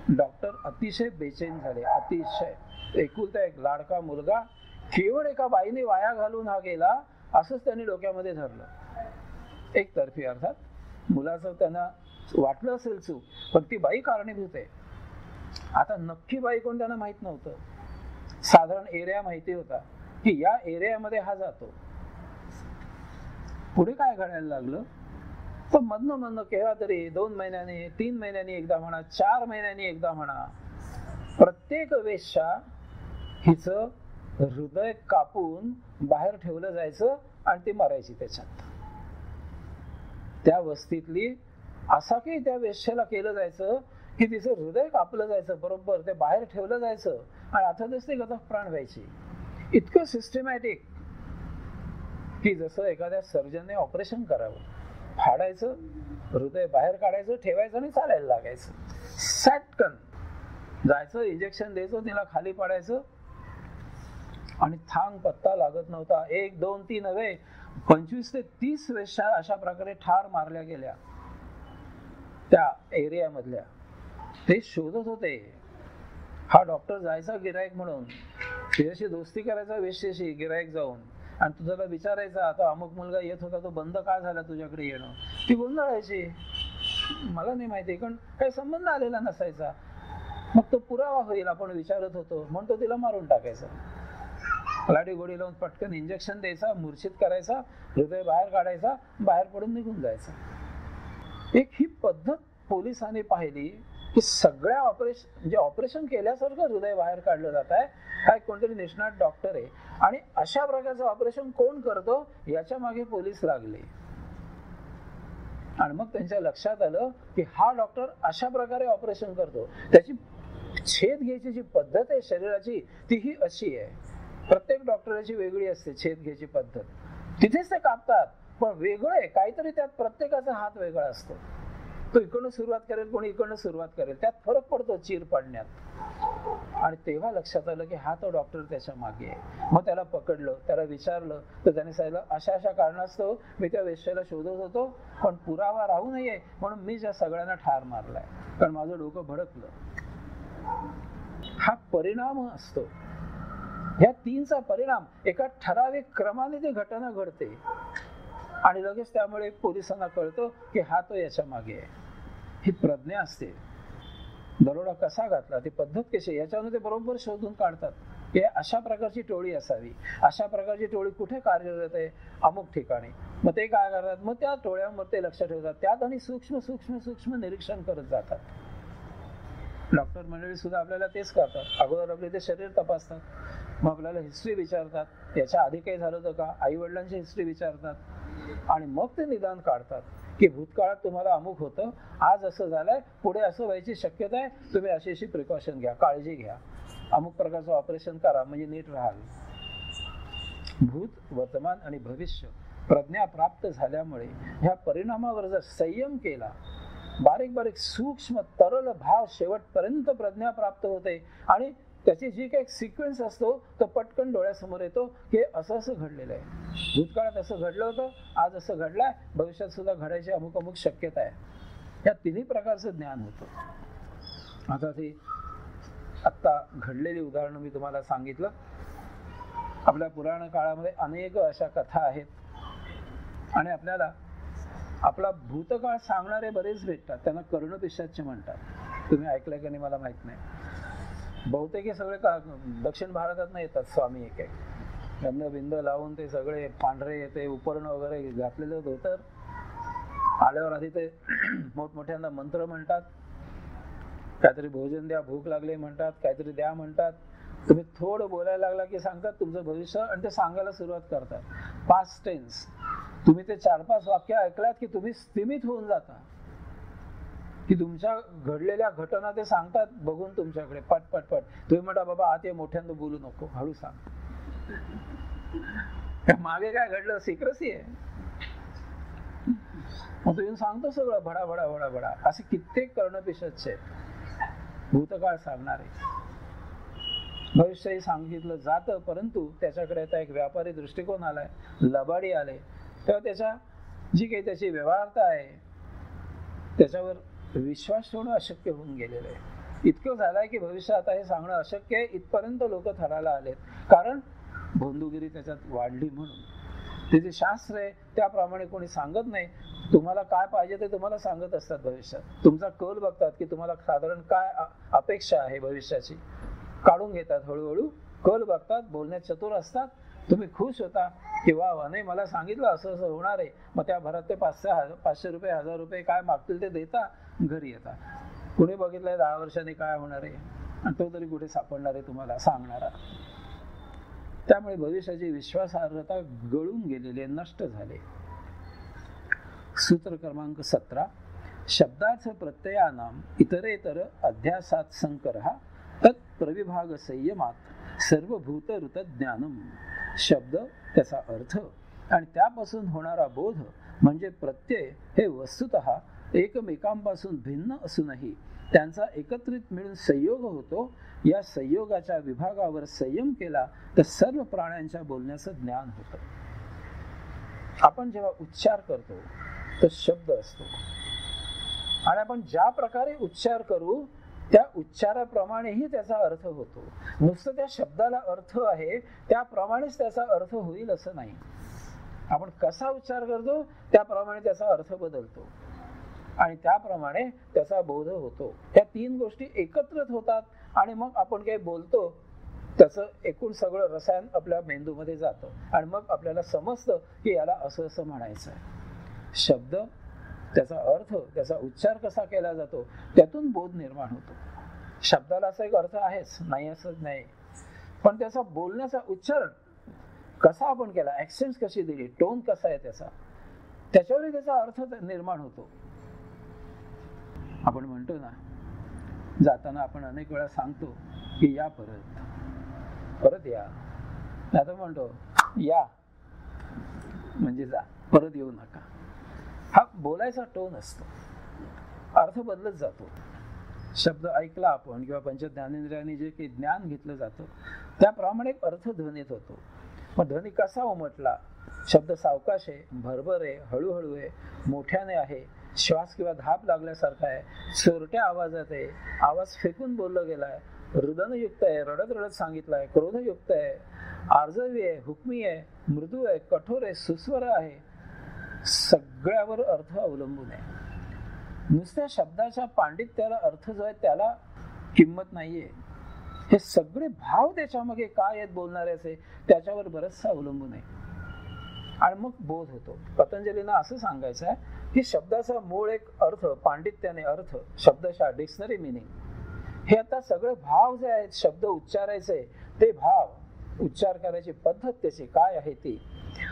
डॉक्टर अतिशय बेचैन झाले, अतिशय. एकुलता एक लाडका मुलगा केवळ एका बाईने वाया घालून हा गेला, असंच त्यांनी डोक्यामध्ये धरलं. एकतर्फी अर्थात. मुलाचं त्यांना वाटलं असेल चूक, पण ती बाई कारणीभूत आहे. आता नक्की बाई कोण त्यांना माहित नव्हतं. साधारण एरिया माहिती होता की या एरियामध्ये हा जातो. पुढे काय घडायला लागलं, तर मधनं केव्हा तरी 2 महिन्यांनी, 3 महिन्यांनी एकदा म्हणा, 4 महिन्यांनी एकदा म्हणा, प्रत्येक वेश्या हिचं हृदय कापून बाहेर ठेवलं जायचं आणि ती मरायची त्याच्यात. त्या वस्तीतली असा की त्या वेश्येला केलं जायचं की तिचं हृदय कापलं जायचं, बरोबर ते बाहेर ठेवलं जायचं आणि अर्थातच ती गतक प्राण व्हायची. इतकं सिस्टमॅटिक की जसं एखाद्या सर्जनने ऑपरेशन करावं, फाडायचं, हृदय बाहेर काढायचं, ठेवायचं आणि चालायला लागायचं. सटकन जायचं, इंजेक्शन द्यायचं, तिला खाली पाडायचं आणि थांग पत्ता लागत नव्हता. 1, 2, 3 नव्हे, 25 ते 30 वेश्या अशा प्रकारे ठार मारल्या गेल्या त्या एरिया मधल्या. ते शोधत होते. हा डॉक्टर जायचा गिरायक म्हणून, तिच्याशी दोस्ती करायचा वेश्येशी, गिरायक जाऊन, आणि तुझ्याला विचारायचा आता अमुक मुलगा येत होता तो बंद का झाला तुझ्याकडे येणं. ती गोंधळायची, मला नाही माहिती, कारण काही संबंध आलेला नसायचा. मग तो पुरावा होईल आपण विचारत होतो म्हणून तो तिला मारून टाकायचा. लाडी गोडी लावून पटकन इंजेक्शन द्यायचा, मूर्छित करायचा, हृदय बाहेर काढायचा, बाहेर पडून निघून जायचा. एक ही पद्धत पोलिसांनी पाहिली की सगळ्या ऑपरेशन म्हणजे ऑपरेशन केल्यासारखं हृदय बाहेर काढलं जात आहे. हा कोणतरी निष्णात डॉक्टर आहे आणि अशा प्रकारचं ऑपरेशन कोण करतो याच्या मागे पोलीस लागले. आणि मग त्यांच्या लक्षात आलं की हा डॉक्टर अशा प्रकारे ऑपरेशन करतो, त्याची छेद घ्यायची जी पद्धत आहे शरीराची तीही अशी आहे. प्रत्येक डॉक्टराची वेगळी असते छेद घ्यायची पद्धत. तिथेच ते कापतात पण वेगळं आहे काहीतरी, त्यात प्रत्येकाचा हात वेगळा असतो. तो इकडनं सुरुवात करेल, कोणी इकडनं सुरुवात करेल, त्यात फरक पडतो चीर पाडण्यात. आणि तेव्हा लक्षात आलं की हा तो डॉक्टर त्याच्या मागे आहे. मग त्याला पकडलं, त्याला विचारलं तर त्याने सांगितलं अशा अशा कारणास्तव मी त्या वेश्याला शोधत होतो, पण पुरावा राहू नये म्हणून मी ज्या सगळ्यांना ठार मारलाय, कारण माझं डोकं भडकलं. हा परिणाम असतो. ह्या तीनचा परिणाम एका ठराविक क्रमाने ती घटना घडते आणि लगेच त्यामुळे पोलिसांना कळतं की हा तो याच्या मागे आहे. ही प्रज्ञा असते. दरोडा कसा घातला, ती पद्धत कशी, याच्यावर ते बरोबर शोधून काढतात की अशा प्रकारची टोळी असावी, अशा प्रकारची टोळी कुठे कार्यरत आहे, अमुक ठिकाणी. मग ते काय करतात, मग त्या टोळ्यांवर ते लक्ष ठेवतात, त्यात आणि सूक्ष्म सूक्ष्म सूक्ष्म निरीक्षण करत जातात. डॉक्टर मंडळी सुद्धा आपल्याला तेच करतात. अगोदर आपले ते शरीर तपासतात, मग आपल्याला हिस्ट्री विचारतात, याच्या आधी काही झालं होतं का, आई वडिलांची हिस्ट्री विचारतात आणि मग ते निदान काढतात की भूतकाळात तुम्हाला अमुक होतं, आज असं झालंय, पुढे असं व्हायची शक्यता आहे, तुम्ही अशी अशी प्रिकॉशन घ्या, काळजी घ्या, अमुक प्रकारचं ऑपरेशन करा म्हणजे नीट राहाल. भूत, वर्तमान आणि भविष्य प्रज्ञा प्राप्त झाल्यामुळे ह्या परिणामावर जर संयम केला, बारीक बारीक सूक्ष्म तरल भाव शेवटपर्यंत प्रज्ञा प्राप्त होते आणि त्याची जी काही सिक्वेन्स असतो तो पटकन डोळ्यासमोर येतो की असं असं घडलेलं आहे, भूतकाळात असं घडलं होतं, आज असं घडलंय, भविष्यात सुद्धा घडायची अमुक अमुक शक्यता आहे. या तिन्ही प्रकारचं ज्ञान होतं. आता ती आत्ता घडलेली उदाहरणं मी तुम्हाला सांगितलं. आपल्या पुराण काळामध्ये अनेक अशा कथा आहेत आणि आपल्याला आपला भूतकाळ सांगणारे बरेच भेटतात. त्यांना कर्णपिशाच म्हणतात. तुम्ही ऐकलंय का नाही मला माहित नाही. बहुतेक हे सगळे दक्षिण भारतात येतात स्वामी एक एक गंध बिंद लावून ते सगळे पांढरे ते उपरण वगैरे घातलेलं धोतर, आल्यावर आधी ते मोठमोठ्यांना मंत्र म्हणतात, काहीतरी भोजन द्या, भूक लागले म्हणतात, काहीतरी द्या म्हणतात. तुम्ही थोडं बोलायला लागला की सांगतात तुमचं भविष्य आणि ते सांगायला सुरुवात करतात. Past tense. तुम्ही ते 4-5 वाक्य ऐकलात की तुम्ही स्थिमित होऊन जाता, की तुमच्या घडलेल्या घटना ते सांगतात बघून तुमच्याकडे पट पट पट. तुम्ही म्हणता बाबा आत ये, मोठ्यांदा बोलू नको, हळू सांग. मागे काय घडलं सिक्रेसी आहे. मग तुम्ही सांगतो सगळं भडा भडा भडा भडा. असे कित्येक कर्णपिशाच आहेत भूतकाळ सांगणारे. भविष्यही सांगितलं जातं, परंतु त्याच्याकडे आता एक व्यापारी दृष्टिकोन आलाय, लबाडी आले, तेव्हा त्याच्या जी काही त्याची व्यवहारता आहे त्याच्यावर विश्वास ठेवणं अशक्य होऊन गेलेलं आहे. इतकं झालंय की भविष्य आता हे सांगणं अशक्य आहे, इथपर्यंत लोक थराला आलेत. कारण भोंदूगिरी त्याच्यात वाढली म्हणून. ते जे शास्त्र आहे त्याप्रमाणे कोणी सांगत नाही. तुम्हाला काय पाहिजे ते तुम्हाला सांगत असतात भविष्यात. तुमचा कल बघतात की तुम्हाला साधारण काय अपेक्षा आहे भविष्याची, काढून घेतात हळूहळू. कल बघतात, बोलण्यात चतुर असतात. तुम्ही खुश होता की वा नाही मला सांगितलं असं असं होणार आहे. मग त्या भरात ते 500 रुपये 1000 रुपये काय मागतील ते देता, घरी येता. कुणी बघितलंय 10 वर्षांनी काय होणार आहे आणि तो तरी कुठे सापडणार आहे तुम्हाला सांगणारा. त्यामुळे भविष्याची विश्वासार्हता गळून गेलेली, नष्ट झाले. सूत्र क्रमांक 17. शब्दाच प्रत्ययानाम इतरेतर अध्यासात संकरः तत् प्रविभाग संयमात सर्वभूत ऋत ज्ञानम. शब्द, त्याचा अर्थ आणि त्यापासून होणारा बोध म्हणजे प्रत्यय हे वस्तुतः एकमेकांपासून भिन्न असूनही त्यांचा एकत्रित मिळून संयोग होतो. या संयोगाच्या विभागावर संयम केला तर सर्व प्राण्यांच्या बोलण्याचं ज्ञान होतं. आपण जेव्हा उच्चार करतो तर शब्द असतो आणि आपण ज्या प्रकारे उच्चार करू त्या उच्चाराप्रमाणेही त्याचा अर्थ होतो. नुसतं त्या शब्दाला अर्थ आहे त्याप्रमाणेच त्याचा अर्थ होईल असं नाही. आपण कसा उच्चार करतो त्याप्रमाणे त्याचा अर्थ बदलतो आणि त्याप्रमाणे त्याचा बोध होतो. या 3 गोष्टी एकत्रित होतात आणि मग आपण काही बोलतो त्याचं एकूण सगळं रसायन आपल्या मेंदूमध्ये जातं आणि मग आपल्याला समजतं की याला असं असं म्हणायचं आहे. शब्द, त्याचा अर्थ, त्याचा उच्चार कसा केला जातो, त्यातून बोध निर्माण होतो. शब्दाला असा एक अर्थ आहेच, नाही असं नाही, पण त्याचा बोलण्याचा उच्चार कसा आपण केला, ऍक्सेंट कशी दिली, टोन कसा आहे त्याचा, त्याच्यावरही त्याचा अर्थ निर्माण होतो. आपण म्हणतो ना, जाताना आपण अनेक वेळा सांगतो की या परत, परत या. आता म्हणतो या म्हणजे जा, परत येऊ नका. हा बोलायचा टोन असतो, अर्थ बदलत जातो. शब्द ऐकला आपण किंवा पंच ज्ञानेंद्रियांनी जे काही ज्ञान घेतलं जातं त्याप्रमाणे अर्थ ध्वनीत होतो. मग ध्वनी कसा उमटला, शब्द सावकाश आहे, भरभर आहे, हळूहळू आहे, मोठ्याने आहे, श्वास किंवा धाप लागल्यासारखा आहे, चोरट्या आवाजात आहे, आवाज फेकून बोललं गेलाय, रुदनयुक्त आहे, रडत रडत सांगितलंय, क्रोधयुक्त आहे, आर्जवी आहे, हुकमी आहे, मृदू आहे, कठोर आहे, सुस्वर आहे, सगळ्यावर अर्थ अवलंबून आहे. नुसत्या शब्दाच्या पांडित्याला अर्थ जो आहे त्याला किंमत नाहीये. हे सगळे भाव त्याच्यामागे काय आहेत बोलणाऱ्याचे त्याच्यावर बरचसा अवलंबून आहे. आणि मग बोध होतो. पतंजलींना असं सांगायचं आहे की शब्दाचा मूळ एक अर्थ, पांडित्याने अर्थ, शब्दशः डिक्शनरी मिनिंग, हे आता सगळे भाव जे आहेत शब्द उच्चारायचे ते भाव, उच्चार करायची पद्धत त्याची काय आहे ती,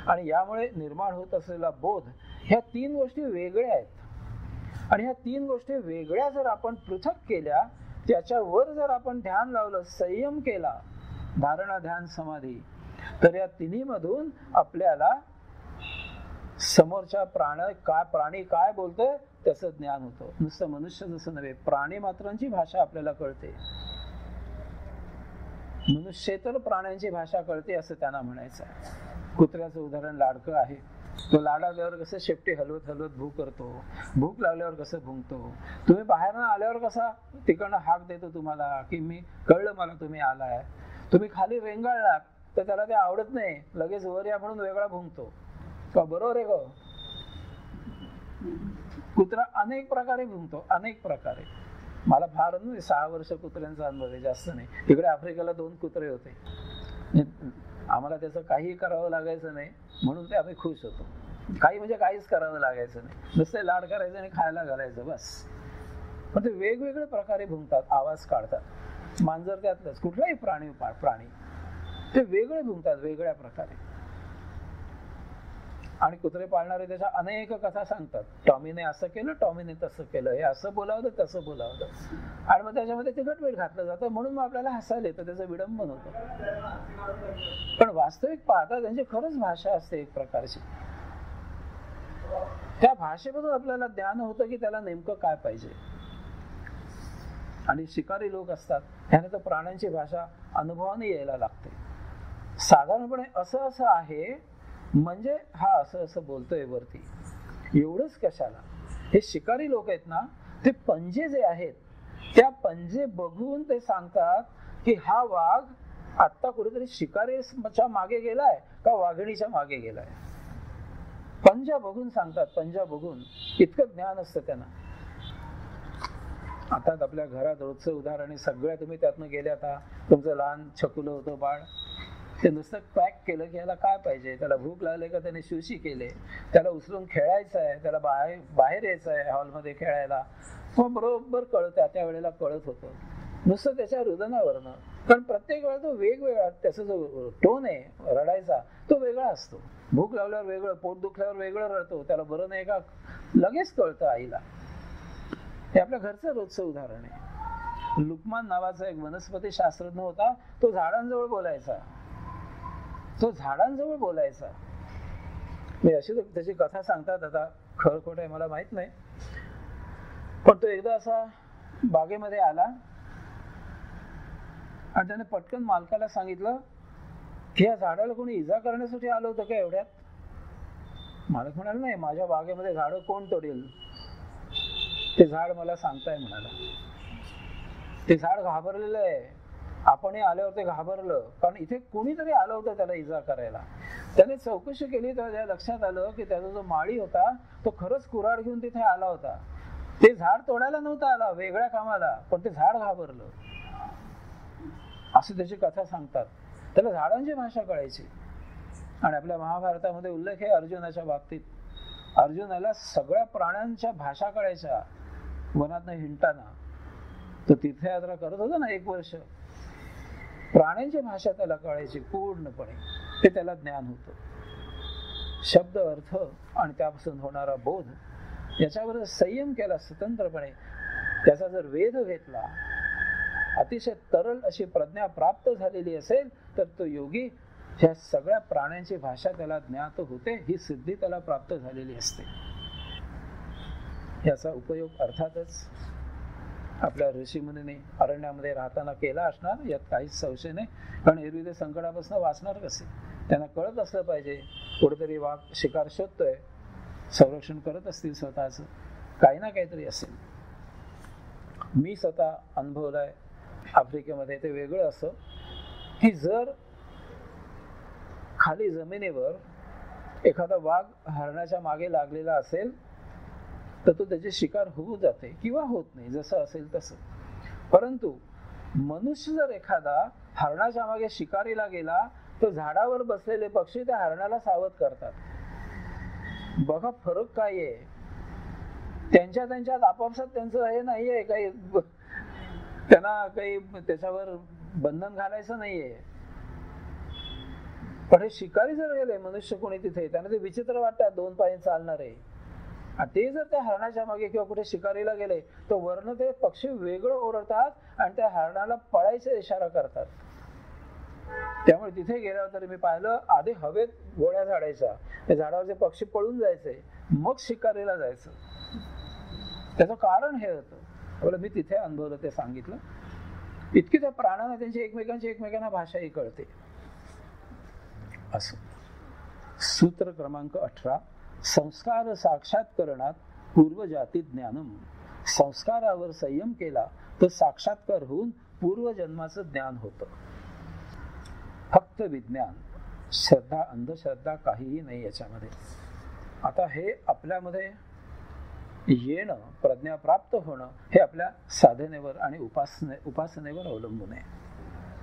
आणि यामुळे निर्माण होत असलेला बोध, ह्या तीन गोष्टी वेगळ्या आहेत. आणि ह्या तीन गोष्टी वेगळ्या जर आपण पृथक केल्या, त्याच्यावर जर आपण ध्यान लावलं, संयम केला, धारणा, ध्यान, समाधी, तर या तिन्ही मधून आपल्याला समोरच्या प्राणी काय बोलतोय त्याचं ज्ञान होतं. नुसतं मनुष्य जसं नव्हे, प्राणी मात्रांची भाषा आपल्याला कळते. मनुष्येतर प्राण्यांची भाषा कळते असं त्यांना म्हणायचं आहे. कुत्र्याचं उदाहरण लाडकं आहे. तो लाडावल्यावर कसं शेपटी हलवत हलवत भूक करतो, भूक लागल्यावर कसं भुंकतो, तुम्ही बाहेरनं आल्यावर कसा तिकडनं हाक देतो तुम्हाला की मी कळलं मला तुम्ही आलाय. तुम्ही खाली रेंगाळलात तर त्याला ते आवडत नाही, लगेच वर या म्हणून वेगळा भुंकतो. बरोबर आहे गो. कुत्रा अनेक प्रकारे भुंकतो, अनेक प्रकारे. मला फार 6 वर्ष कुत्र्यांचा अनुभव आहे, जास्त नाही. तिकडे आफ्रिकेला 2 कुत्रे होते. आम्हाला त्याचं काही करावं लागायचं नाही म्हणून ते आम्ही खुश होतो. काही म्हणजे काहीच करावं लागायचं नाही, नुसते लाड करायचं आणि खायला घालायचं बस. पण ते वेगवेगळे प्रकारे भुंकतात, आवाज काढतात. मांजर त्यातलंच, कुठलाही प्राणी ते वेगळे भुंकतात वेगळ्या प्रकारे. आणि कुत्रे पाळणारे त्याच्या अनेक कथा सांगतात. टॉमीने असं केलं, टॉमीने तसं केलं, हे असं बोलावलं, तसं बोलावलं, आणि मग त्याच्यामध्ये तिखटमीठ घातलं जातं म्हणून मग आपल्याला हसायला येतं, त्याचं विडंबन होतं. पण वास्तविक पाहता त्यांची खरंच भाषा असते एक प्रकारची. त्या भाषेमधून आपल्याला ज्ञान होतं की त्याला नेमकं काय पाहिजे. आणि शिकारी लोक असतात, ह्याने तर प्राण्यांची भाषा अनुभवाने यायला लागते. साधारणपणे असं असं आहे म्हणजे हा असं असं बोलतोय वरती, एवढंच कशाला. हे शिकारी लोक आहेत ना, ते पंजे जे आहेत त्या पंजे बघून ते सांगतात की हा वाघ आता कुठेतरी शिकारीच्या मागे गेलाय का वाघिणीच्या मागे गेलाय. पंजा बघून सांगतात, पंजा बघून. इतकं ज्ञान असतं त्यांना. आता आपल्या घरात रोजचं उदाहरण, सगळ्या तुम्ही त्यातनं गेल्या. आता तुमचं लहान छकुलं होतं बाळ, ते नुसतं पॅक केलं की याला काय पाहिजे, त्याला भूक लागले का त्याने शुशी केले, त्याला उचलून खेळायचं आहे, त्याला बाहेर यायचं आहे हॉलमध्ये खेळायला, मग बरोबर कळतं. त्या वेळेला कळत होतं नुसतं त्याच्या रुदनावरनं. कारण प्रत्येक वेळा तो वेगवेगळा, त्याचा जो टोन आहे रडायचा तो वेगळा असतो. भूक लागल्यावर वेगळं, पोट दुखल्यावर वेगळं रडतो, त्याला बरं नाही का लगेच कळतं आईला. हे आपल्या घरचं रोजचं उदाहरण आहे. लुकमान नावाचा एक वनस्पती शास्त्रज्ञ होता, तो झाडांजवळ बोलायचा. मी अशी त्याची कथा सांगतात, आता खरं खोटं आहे मला माहित नाही, पण तो एकदा असा बागेमध्ये आला आणि त्याने पटकन मालकाला सांगितलं की या झाडाला कोणी इजा करण्यासाठी आलं होतं का एवढ्यात. मालक म्हणाला नाही, माझ्या बागेमध्ये झाडं कोण तोडेल, ते झाड मला सांगताय म्हणाला. ते झाड घाबरलेलं आहे, आपण आल्यावर ते घाबरलं, कारण इथे कोणीतरी आलं होतं त्याला इजा करायला. त्याने चौकशी केली तर लक्षात आलं की त्याचा जो माळी होता तो खरंच कुऱ्हाड घेऊन तिथे आला होता. ते झाड तोडायला नव्हतं आला, वेगळ्या कामाला, पण ते झाड घाबरलं. असं त्याची कथा सांगतात. त्याला झाडांची भाषा कळायची. आणि आपल्या महाभारतामध्ये उल्लेख आहे अर्जुनाच्या बाबतीत. अर्जुनाला सगळ्या प्राण्यांच्या भाषा कळायच्या. वनात हिंडताना तो तीर्थयात्रा करत होता ना 1 वर्ष, प्राण्यांची भाषा त्याला कळायची पूर्णपणे. ते त्याला ज्ञान होतं. शब्द, अर्थ आणि त्यापासून होणारा बोध याच्यावर संयम केला स्वतंत्रपणे. त्याचा जर वेध घेतला, अतिशय तरल अशी प्रज्ञा प्राप्त झालेली असेल, तर तो योगी ह्या सगळ्या प्राण्यांची भाषा त्याला ज्ञात होते. ही सिद्धी त्याला प्राप्त झालेली असते. याचा उपयोग अर्थातच आपल्या ऋषीमुनीने अरण्यामध्ये राहताना केला असणार, यात काहीच संशय नाही. कारण एरवी ते संकटापासून वाचणार कसे? त्यांना कळत असलं पाहिजे कुठेतरी वाघ शिकार शोधतोय, संरक्षण करत असतील स्वतःच, काही ना काहीतरी असेल. मी स्वतः अनुभवलंय आफ्रिकेमध्ये. ते वेगळं असं की जर खाली जमिनीवर एखादा वाघ हरणाच्या मागे लागलेला असेल तर तो त्याची शिकार होऊ जाते किंवा होत नाही, जसं असेल तसं. परंतु मनुष्य जर एखादा हरणाच्या मागे शिकारीला गेला तर झाडावर बसलेले पक्षी त्या हरणाला सावध करतात. बघा फरक काय आहे. त्यांच्यात आपापसात त्यांचं हे नाहीये काही, त्यांना काही त्याच्यावर बंधन घालायचं नाहीये. पण हे शिकारी जर गेले मनुष्य कोणी तिथे, त्यांना ते विचित्र वाटतात 2 पाय चालणारे. ते जर त्या हरणाच्या मागे किंवा कुठे शिकारीला गेले तर वर्ण ते पक्षी वेगळं ओरडतात आणि त्या हरणाला पळायचा इशारा करतात. त्यामुळे तिथे गेल्यावर तरी मी पाहिलं, आधी हवेत गोळ्या झाडायच्या, त्या झाडावरचे पक्षी पळून जायचे, मग शिकारीला जायचं. त्याचं कारण हे होतं. मी तिथे अनुभवलं, ते सांगितलं. इतकी त्या प्राण्यांना त्यांची एकमेकांना भाषाही कळते. असं सूत्र क्रमांक 18. संस्कार साक्षात्करणात पूर्वजाती ज्ञानम. संस्कारावर संयम केला तर साक्षात्कार होऊन पूर्वजन्माचं ज्ञान होतं. फक्त विज्ञान, श्रद्धा, अंधश्रद्धा काहीही नाही याच्यामध्ये. आता हे आपल्यामध्ये येणं, प्रज्ञा प्राप्त होणं, हे आपल्या साधनेवर आणि उपासनेवर अवलंबून आहे.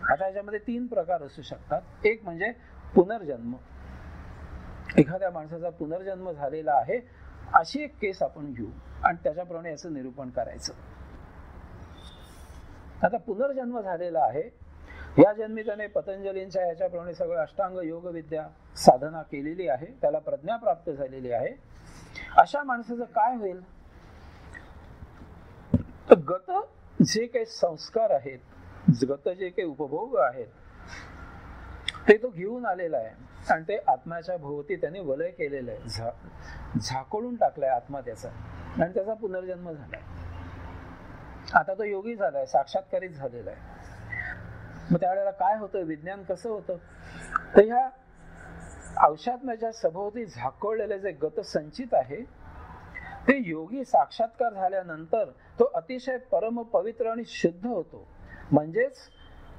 आता याच्यामध्ये 3 प्रकार असू शकतात. एक म्हणजे पुनर्जन्म. एखाद्या माणसाचा पुनर्जन्म झालेला आहे अशी एक केस आपण घेऊ आणि त्याच्याप्रमाणे याचं निरूपण करायचं. आता पुनर्जन्म झालेला आहे, या जन्मी त्याने पतंजलींच्या याच्याप्रमाणे सगळं अष्टांग योग विद्या साधना केलेली आहे, त्याला प्रज्ञा प्राप्त झालेली आहे. अशा माणसाचं काय होईल? तर गत जे काही संस्कार आहेत, गत जे काही उपभोग आहेत ते तो घेऊन आलेला आहे आणि ते आत्म्याच्या भोवती त्याने वलय केलेलं आहे, झाकोळून टाकलाय आत्मा त्याचा, आणि त्याचा पुनर्जन्म झालाय. आता तो योगी झालाय, साक्षात्कारित झालेला आहे. मग त्यावेळेला काय होतं? विज्ञान कसं होतं? तर ह्या अवशात्म्याच्या सभोवती झाकोळलेले जे गत संचित आहे ते योगी साक्षात्कार झाल्यानंतर तो अतिशय परम पवित्र आणि शुद्ध होतो. म्हणजेच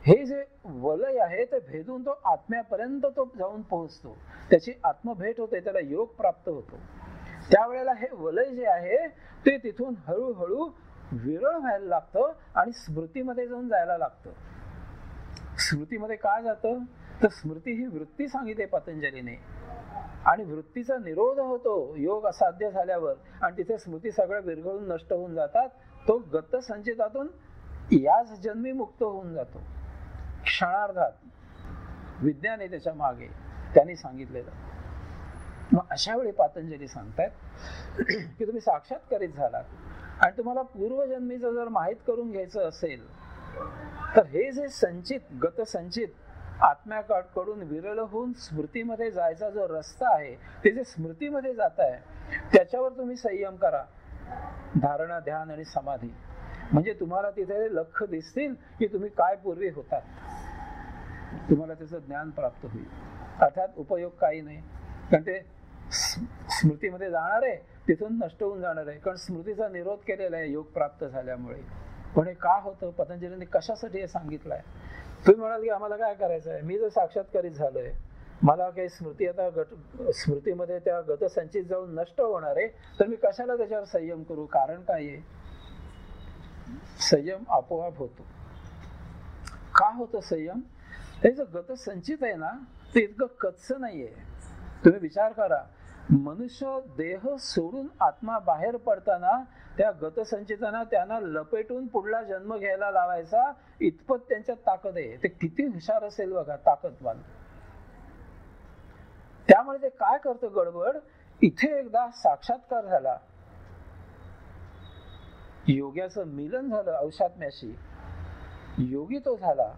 हे जे वलय आहे ते भेदून तो आत्म्यापर्यंत तो जाऊन पोहोचतो, त्याची आत्मभेट होते, त्याला योग प्राप्त होतो. त्यावेळेला हे वलय जे आहे ते तिथून हळूहळू विरळ व्हायला लागतं आणि स्मृतीमध्ये जाऊन जायला लागतं. स्मृतीमध्ये काय जातं? तर स्मृती ही वृत्ती सांगितली पतंजलीने, आणि वृत्तीचा निरोध होतो योग असाध्य झाल्यावर, आणि तिथे स्मृती सगळ्या विरघळून नष्ट होऊन जातात. तो गत संचितातून याच जन्मी मुक्त होऊन जातो क्षणार्धात. विज्ञान आहे त्याच्या मागे, त्यांनी सांगितलेलं. मग अशा वेळी पतंजली सांगतायत की तुम्ही साक्षात्कारित झालात आणि तुम्हाला पूर्वजन्मीचं जर माहित करून घ्यायचं असेल तर हे जे संचित, गत संचित आत्म्याकडून विरळ होऊन स्मृतीमध्ये जायचा जो रस्ता आहे, ते जे स्मृतीमध्ये जात आहे त्याच्यावर तुम्ही संयम करा. धारणा, ध्यान आणि समाधी. म्हणजे तुम्हाला तिथे लक्ष दिसतील की तुम्ही काय पूर्वी होतात, तुम्हाला त्याचं ज्ञान प्राप्त होईल. अर्थात उपयोग काही नाही, कारण ते स्मृतीमध्ये जाणार आहे, तिथून नष्ट होऊन जाणार आहे, कारण स्मृतीचा निरोध केलेला आहे योग प्राप्त झाल्यामुळे. पण हे का होतं? पतंजलीने कशासाठी हे सांगितलंय? तुम्ही म्हणाल की आम्हाला काय करायचं आहे, मी जर साक्षात्कारित झालोय, मला काही स्मृती आता स्मृतीमध्ये त्या गत संचित जाऊन नष्ट होणार आहे, तर मी कशाला त्याच्यावर संयम करू? कारण काय आहे? संयम आपोआप होतो. का होतं संयम? हे जे गत संचित आहे ना ते इतकं कच्चं नाहीये. तुम्ही विचार करा, मनुष्य देह सोडून आत्मा बाहेर पडताना त्या गतसंचितांना त्यांना लपेटून पुढला जन्म घ्यायला लावायचा इतपत त्यांच्यात ताकद आहे. ते किती हुशार असेल बघा, ताकदवान. त्यामुळे ते काय करतं गडबड, इथे एकदा साक्षात्कार झाला, योग्याचं मिलन झालं औषात्म्याशी, योगी तो झाला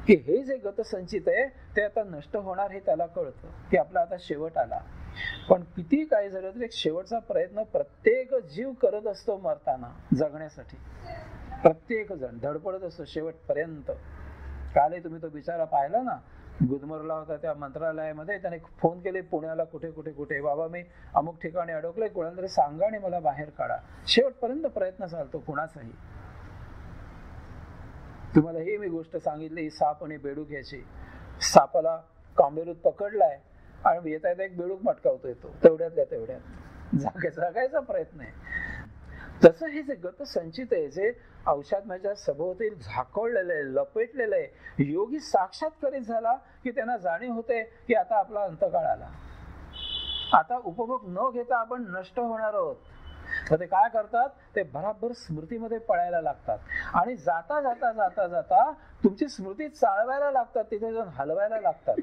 की हे जे गतसंचित आहे ते आता नष्ट होणार हे त्याला कळतं की आपला आता शेवट आला. पण किती काय झालं तरी एक शेवटचा प्रयत्न प्रत्येक जीव करत असतो मरताना जगण्यासाठी. प्रत्येक जण धडपडत असतो शेवटपर्यंत. कालही तुम्ही तो बिचारा पाहिला ना, गुदमरला होता त्या मंत्रालयामध्ये. त्याने फोन केले पुण्याला, कुठे कुठे कुठे, बाबा मी अमुक ठिकाणी अडकलोय, कोणाला तरी सांगा आणि मला बाहेर काढा. शेवटपर्यंत प्रयत्न चालतो कुणाचाही. तुम्हाला ही मी गोष्ट सांगितली, ही साप आणि बेडूक याची. सापाला कांबेरूत पकडलाय आणि येता येता एक बेडूक मटकावतोय तो, तेवढ्यातल्या तेवढ्यात जगायचा प्रयत्न आहे. तसं हे जे गत संचित आहे, जे औषधाच्या सभोवतील झाकळलेलं आहे, लपेटलेलं आहे, योगी साक्षात्कारित झाला की त्यांना जाणीव होते की आता आपला अंतकाळ आला, आता उपभोग न घेता आपण नष्ट होणार आहोत. तर ते काय करतात, ते बराबर स्मृतीमध्ये पळायला लागतात आणि जाता जाता जाता जाता तुमची स्मृती चालवायला लागतात, तिथे जाऊन हलवायला लागतात.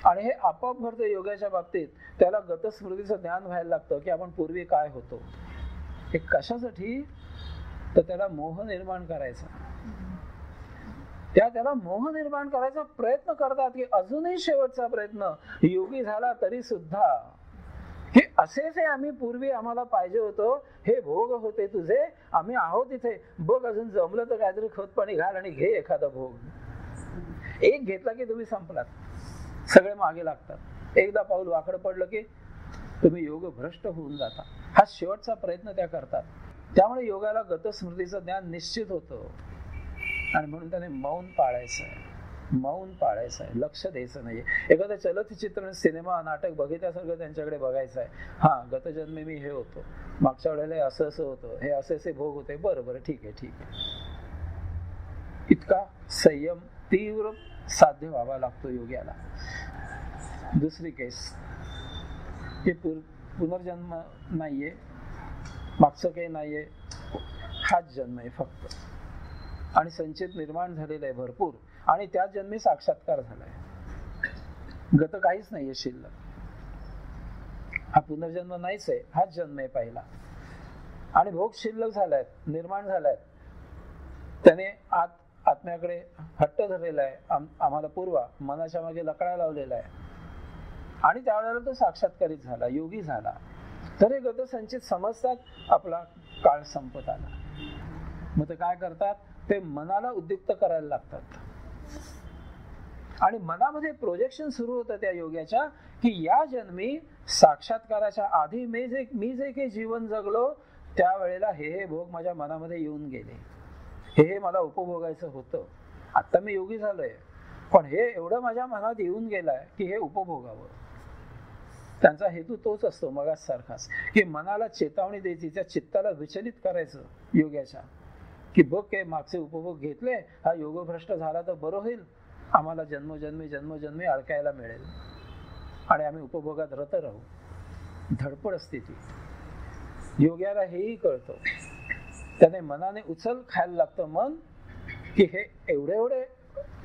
आणि हे आपोआप घडतं योगाच्या बाबतीत. त्याला गतस्मृतीचं ज्ञान व्हायला लागतं की आपण पूर्वी काय होतो. हे कशासाठी, तर त्याला मोह निर्माण करायचा. त्याला मोह निर्माण करायचा प्रयत्न करतात की अजूनही शेवटचा प्रयत्न, योगी झाला तरी सुद्धा की असेच आम्ही पूर्वी आम्हाला पाहिजे होतो, हे भोग होते तुझे, आम्ही आहोत इथे, बघ अजून जमलं तर काहीतरी खत पाणी घाल आणि घे एखादा भोग. एक घेतला की तुम्ही संपलात, सगळे मागे लागतात. एकदा पाऊल वाकड पडलं की तुम्ही योग भ्रष्ट होऊन जाता. हा शेवटचा प्रयत्न त्या करतात. त्यामुळे योगाला गतस्मृतीचं ज्ञान निश्चित होतं आणि म्हणून त्याने मौन पाळायचं आहे. मौन पाळायचं आहे, लक्ष द्यायचं नाहीये. एखादं चलचित्र, सिनेमा, नाटक बघितल्यासारखं त्यांच्याकडे बघायचं आहे. हा, गतजन्मी मी हे होतो, मागच्या वेळेला असं असं होतं, हे असे असे भोग होते, बरं बरं ठीक आहे ठीक आहे. इतका संयम तीव्र साध्य व्हावा लागतो योग्याला. दुसरी केस, हे पुनर्जन्म नाहीये, मागचं काही नाहीये, हाच जन्म आहे फक्त. आणि संचित निर्माण झालेला आहे भरपूर आणि त्याच जन्मी साक्षात्कार झालाय. गत काहीच नाहीये शिल्लक. हा पुनर्जन्म नाहीच आहे, हाच जन्म आहे पहिला. आणि भोग शिल्लक झालायत, निर्माण झालायत. त्याने आत्म्याकडे हट्ट धरलेला आहे, आम्हाला पूर्वा मनाच्या मागे लकडा लावलेला आहे आणि त्यावेळेला तो साक्षात्कारित झाला, योगी झाला. तर हे गतसंचित समजतात आपला काळ संपत आला. मग ते काय करतात, ते मनाला उद्युक्त करायला लागतात आणि मनामध्ये प्रोजेक्शन सुरू होतं त्या योग्याच्या की या जन्मी साक्षात्काराच्या आधी मी जे काही जीवन जगलो त्यावेळेला हे भोग माझ्या मनामध्ये येऊन गेले, हे मला उपभोगायचं होतं. आता मी योगी झालोय पण हे एवढं माझ्या मनात येऊन गेलंय की हे उपभोगावं. त्यांचा हेतू तोच असतो मगाच सारखाच, की मनाला चेतावणी द्यायची, त्या चित्ताला विचलित करायचं योग्याच्या की बघ काय मागचे उपभोग घेतले, हा योगभ्रष्ट झाला तर बरं होईल, आम्हाला जन्मोजन्मी अडकायला मिळेल आणि आम्ही उपभोगात रत राहू. धडपड असते ती. योग्याला हेही कळतं. त्याने मनाने उचल खायला लागतं मन की हे एवढे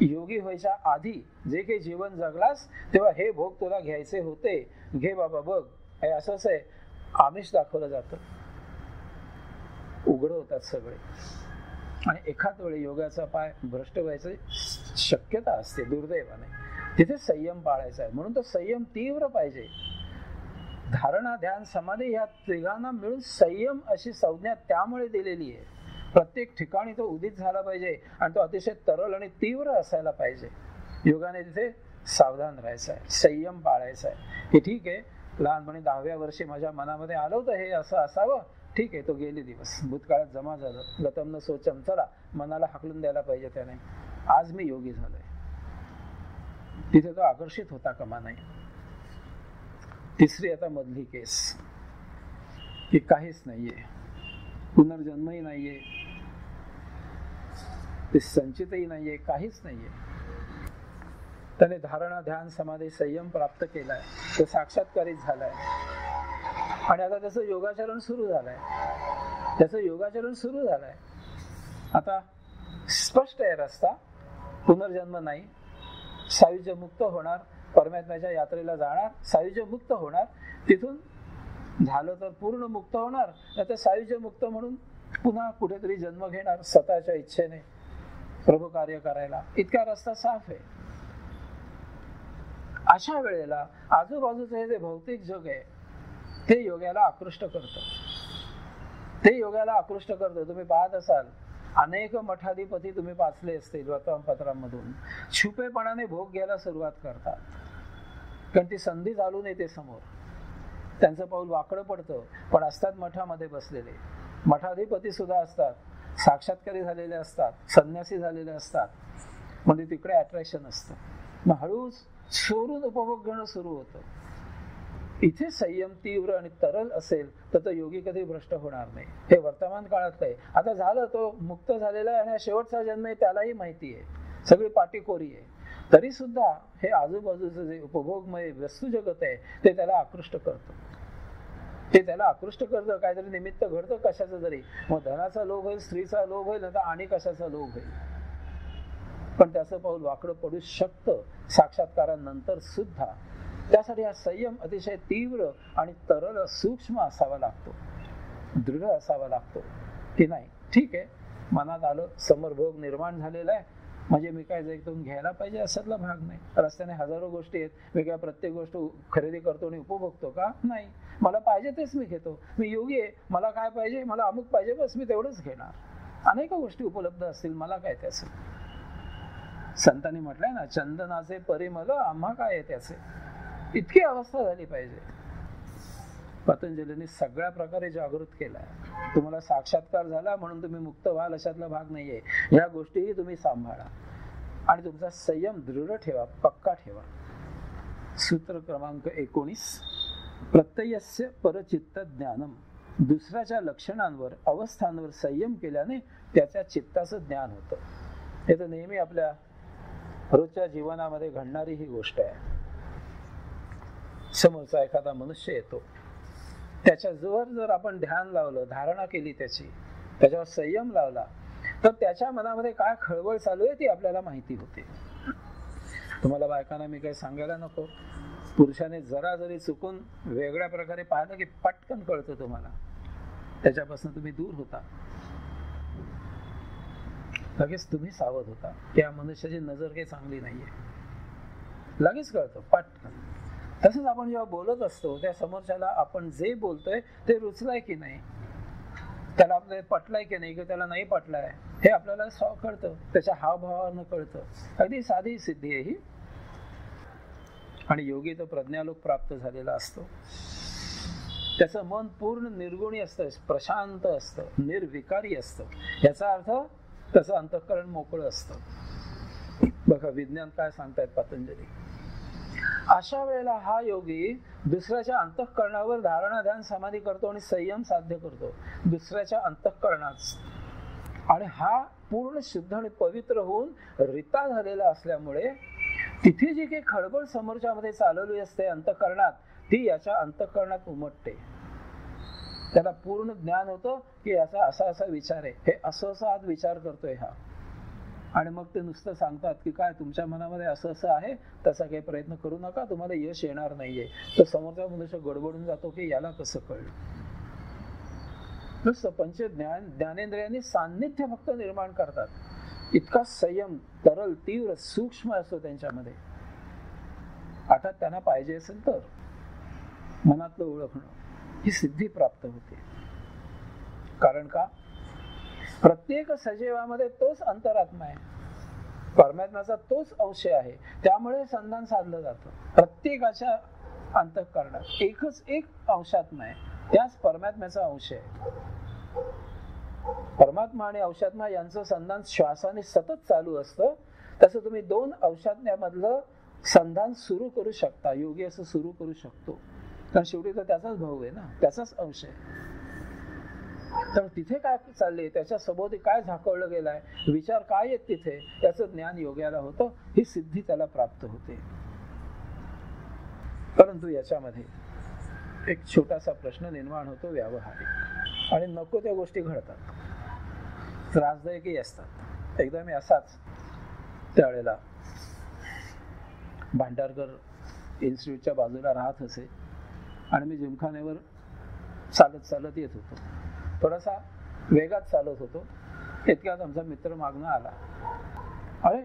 योगी व्हायच्या आधी जे काही जीवन जगलास तेव्हा हे भोग तुला घ्यायचे होते, घे बाबा, बघ हे असंच आहे. आमिष दाखवलं जातं, उघड होतात सगळे आणि एखाद वेळी योगाचा पाय भ्रष्ट व्हायची शक्यता असते दुर्दैवाने. तिथे संयम पाळायचा आहे. म्हणून तो संयम तीव्र पाहिजे. धारणा, ध्यान, समाधी या तिघांना मिळून संयम अशी संज्ञा त्यामुळे दिलेली आहे. प्रत्येक ठिकाणी तो उदित झाला पाहिजे आणि तो अतिशय तरल आणि तीव्र असायला पाहिजे. योगाने तिथे सावधान राहायचं आहे, संयम पाळायचा आहे की ठीक आहे, लहानपणी 10व्या वर्षी माझ्या मनामध्ये आलं होतं हे असं असावं, ठीक आहे, तो गेले दिवस भूतकाळात जमा झालं, गतम न सोचम, चला मनाला हाकलून द्यायला पाहिजे त्याने. आज मी योगी झालोय, तिथे तो आकर्षित होता कामा नाही. तिसरी आता मधली केस की काहीच नाहीये, पुनर्जन्मही नाहीये, ते संचितही नाहीये, काहीच नाहीये. त्याने धारणा, ध्यान, समाधी, संयम प्राप्त केलाय, तो साक्षात्कारित झालाय आणि आता त्याचं योगाचरण सुरू झालंय, आता स्पष्ट आहे रस्ता, पुनर्जन्म नाही, सायुज्य मुक्त होणार, परमात्म्याच्या यात्रेला जाणार, सायुज्य मुक्त होणार, तिथून झालं तर पूर्ण मुक्त होणार, नाहीतर सायुज्य मुक्त म्हणून पुन्हा कुठेतरी जन्म घेणार स्वतःच्या इच्छेने प्रभू कार्य करायला. इतका रस्ता साफ आहे. अशा वेळेला आजूबाजूचं हे जे भौतिक जग आहे ते योग्याला आकृष्ट करतं. तुम्ही पाहत असाल अनेक मठाधिपती तुम्ही वाचले असतील वर्तमानपत्रांमधून, छुपेपणाने भोग घ्यायला सुरुवात करतात, कारण ती संधी चालून येते समोर. त्यांचं पाऊल वाकडं पडतं, पण असतात मठामध्ये बसलेले मठाधिपती सुद्धा असतात, साक्षात्कारी झालेले असतात, संन्यासी झालेले असतात, म्हणजे तिकडे अट्रॅक्शन असतं. मग हळूच सोडून उपभोग घेणं सुरू होतं. इथे संयम तीव्र आणि तरल असेल तर योगी कधी भ्रष्ट होणार नाही. हे वर्तमान काळात आहे. आता झालं, तो मुक्त झालेला आहे आणि शेवटचा जन्म आहे त्यालाही माहिती आहे, सगळी पाटीकोरी आहे, तरी सुद्धा हे आजूबाजूचं जे उपभोगमय वस्तू जगत आहे ते त्याला आकृष्ट करतं. काहीतरी निमित्त घडतं कशाचं तरी, मग धनाचा लोभ होईल, स्त्रीचा लोभ होईल, नंतर आणि कशाचा लोभ होईल, पण त्याचं पाऊल वाकडं पडू शकतं साक्षात्कारानंतर सुद्धा. त्यासाठी हा संयम अतिशय तीव्र आणि तरल सूक्ष्म असावा लागतो, दृढ असावा लागतो. की नाही ठीक आहे, मनात आलं, समोर भोग निर्माण झालेला आहे, म्हणजे मी काय जायतून घ्यायला पाहिजे असातला भाग नाही. रस्त्याने हजारो गोष्टी आहेत, मी काय प्रत्येक गोष्ट खरेदी करतो आणि उपभोगतो का? नाही, मला पाहिजे तेच मी घेतो. मी योगी आहे, मला काय पाहिजे, मला अमुक पाहिजे, बस मी तेवढंच घेणार. अनेक गोष्टी उपलब्ध असतील, मला काय त्याचे. संतांनी म्हटलंय ना, चंदनाचे परिमल आम्हा काय आहे त्याचे. इतकी अवस्था झाली पाहिजे. पतंजलींनी सगळ्या प्रकारे जागृत केलाय. तुम्हाला साक्षात्कार झाला म्हणून तुम्ही मुक्त व्हाल अशातला भाग नाहीये. ह्या गोष्टीही तुम्ही सांभाळा आणि तुमचा संयम दृढ ठेवा, पक्का ठेवा. सूत्र क्रमांक 19, प्रत्ययस्य परचित्त ज्ञानम. दुसऱ्याच्या लक्षणांवर, अवस्थांवर संयम केल्याने त्याच्या चित्ताचं ज्ञान होतं. हे तर नेहमी आपल्या रोजच्या जीवनामध्ये घडणारी ही गोष्ट आहे. समोरचा एखादा मनुष्य येतो, त्याच्यावर जर आपण ध्यान लावलं, धारणा केली, त्याच्यावर संयम लावला, तर त्याच्या मनामध्ये काय खळबळ चालू आहे ती आपल्याला माहिती होते. तुम्हाला बायकांना मी काही सांगायला नको, पुरुषाने जरा जरी चुकून वेगळ्या प्रकारे पाहिलं की पटकन कळतं तुम्हाला, त्याच्यापासून तुम्ही दूर होता, लगेच तुम्ही सावध होता, त्या मनुष्याची नजर काही चांगली नाहीये, लगेच कळतं पटकन. तसंच आपण जेव्हा बोलत असतो त्या समोरच्याला आपण जे बोलतोय ते रुचलंय की नाही, त्याला आपल्याला पटलंय की नाही, किंवा त्याला नाही पटलंय हे आपल्याला कळतं, त्याच्या हावभावानं कळतं. अगदी साधी सिद्धी आहे ही. आणि योगी तो प्रज्ञालोक प्राप्त झालेला असतो. त्याचं मन पूर्ण निर्गुणी असतं, प्रशांत असतं, निर्विकारी असतं. याचा अर्थ त्याचं अंतःकरण मोकळं असतं. बघा विज्ञान काय सांगतायत पतंजली. अशा वेळेला हा योगी दुसऱ्याच्या अंतःकरणावर धारणा, ध्यान, समाधी करतो आणि संयम साध्य करतो दुसऱ्याच्या अंतःकरणात. आणि हा पूर्ण शुद्ध आणि पवित्र होऊन रिता झालेला असल्यामुळे तिथे जी काही खळबळ समोरच्या मध्ये चालवली असते अंतःकरणात, ती याच्या अंतःकरणात उमटते. त्याला पूर्ण ज्ञान होतं की याचा असा असा विचार आहे, हे असं असं आज विचार करतोय हा. आणि मग ते नुसतं सांगतात की काय तुमच्या मनामध्ये असं असं आहे, तसा काही प्रयत्न करू नका, तुम्हाला यश येणार नाहीये. तर समोरचा मनुष्य गडबडून जातो की याला कसं कळलं. नुसतं पंच ज्ञानेंद्रियांनी सान्निध्य फक्त निर्माण करतात. इतका संयम तरल, तीव्र, सूक्ष्म असतो त्यांच्यामध्ये. आता त्यांना पाहिजे असेल तर मनातलं ओळखणं, ही सिद्धी प्राप्त होते. कारण का, प्रत्येक सजीवामध्ये तोच अंतरात्मा आहे, परमात्म्याचा तोच अंश आहे. त्यामुळे संधान साधलं जातं. प्रत्येकाच्या अंतःकरणात एकच एक अंशात्मा आहे, त्याच परमात्म्याचा अंश आहे. परमात्मा आणि अंशात्मा यांचं संधान श्वासाने सतत चालू असतं. तसं तुम्ही दोन अंशात्म्यामधलं संधान सुरू करू शकता. योगी असं सुरू करू शकतो, कारण शेवटी तर त्याचाच भाऊ आहे ना, त्याचाच अंश आहे. तर तिथे काय चालले, त्याच्या सभोवती काय झाकवलं गेलंय, विचार काय आहेत तिथे, याचं ज्ञान योग्याला होतं. ही सिद्धी त्याला प्राप्त होते. परंतु याच्यामध्ये एक छोटासा प्रश्न निर्माण होतो व्यावहारिक, आणि नको त्या गोष्टी घडतात, त्रासदायकही असतात. एकदा मी असाच त्यावेळेला भांडारकर इन्स्टिट्यूटच्या बाजूला राहत असे आणि मी जिमखान्यावर चालत चालत येत होतो. थोडासा वेगात चालत होतो. इतक्यात आमचा मित्र मागणं आला. अरे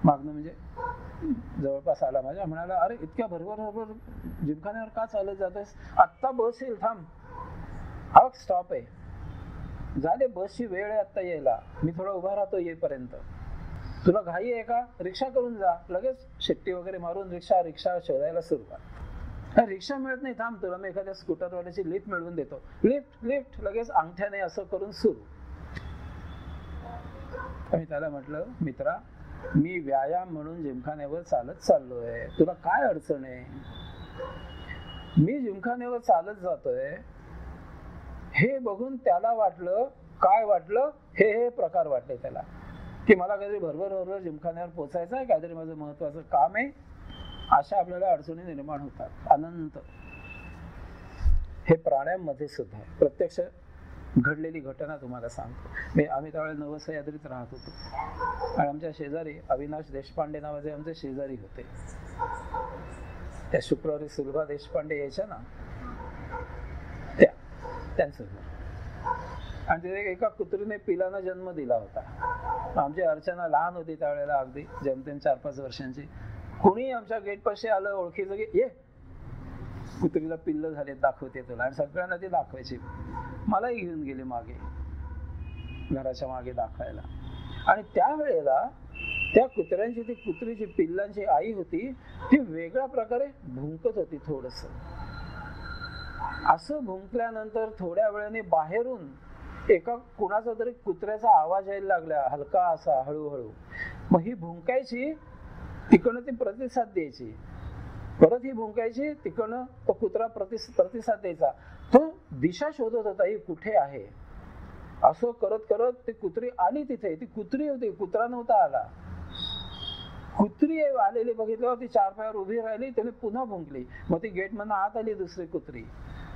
मागणं म्हणजे जवळपास आला माझ्या. म्हणाला, अरे इतक्या भरभर जिमखान्यावर का चालत जातोस? आत्ता बस येईल, थांब. हा स्टॉप आहे, झाले बसची वेळ आहे आत्ता यायला, मी थोडा उभा राहतो येईपर्यंत. तुला घाई आहे का? रिक्षा करून जा. लगेच शिट्टी वगैरे मारून रिक्षा शोधायला सुरुवात. रिक्षा मिळत नाही, थांब, तुला मी एखाद्या स्कूटरवाल्याची लिफ्ट मिळवून देतो. लिफ्ट लगेच अंगठ्याने असं करून सुरू. मी त्याला म्हटलं, मित्रा, मी व्यायाम म्हणून जिमखान्यावर चालत चाललोय, तुला काय अडचण आहे? मी जिमखान्यावर चालत जातोय हे बघून त्याला वाटलं, काय वाटलं, हे प्रकार वाटले त्याला, की मला काहीतरी भरभर जिमखान्यावर पोचायचं आहे, काहीतरी माझं महत्वाचं काम आहे. अशा आपल्याला अडचणी निर्माण होतात अनंत. हे प्राण्यांमध्ये सुद्धा आहे. प्रत्यक्ष घडलेली घटना तुम्हाला सांगतो. आम्ही त्यावेळेला नवसह्याद्रीत राहत होतो आणि आमच्या शेजारी अविनाश देशपांडे नावाचे आमचे शेजारी होते. त्या शुक्रवारी सुलभा देशपांडे यायच्या ना, त्यांचं घर. आणि तिथे एका कुत्रीने पिलांना जन्म दिला होता. आमची अर्चना लहान होती त्यावेळेला, अगदी जेमतेम 4-5 वर्षांची. कुणी आमच्या गेट पाशी आलं ओळखीचं की ये कुत्रीला पिल्ल झाले, दाखवते तुला. आणि सगळ्यांना ती दाखवायची. मलाही घेऊन गेले मागे, घराच्या मागे दाखवायला. आणि त्यावेळेला त्या कुत्र्यांची, ती कुत्रीची पिल्लांची आई होती, ती वेगळ्या प्रकारे भुंकत होती थोडस. असं भुंकल्यानंतर थोड्या वेळाने बाहेरून एका कुणाचा तरी कुत्र्याचा आवाज यायला लागला, हलका असा, हळूहळू. मग ही भुंकायची, तिकडनं ती प्रतिसाद द्यायची, परत ही भुंकायची, तिकडनं तो कुत्रा प्रतिसाद द्यायचा. तो दिशा शोधत होता, ही कुठे आहे. असं करत करत ती कुत्री आली तिथे. ती कुत्री होती, कुत्रा नव्हता आला. कुत्री आलेली बघितल्यावर ती 4 पायावर उभी राहिली. त्याने पुन्हा भुंकली. मग ती गेट मधनं आत आली दुसरी कुत्री.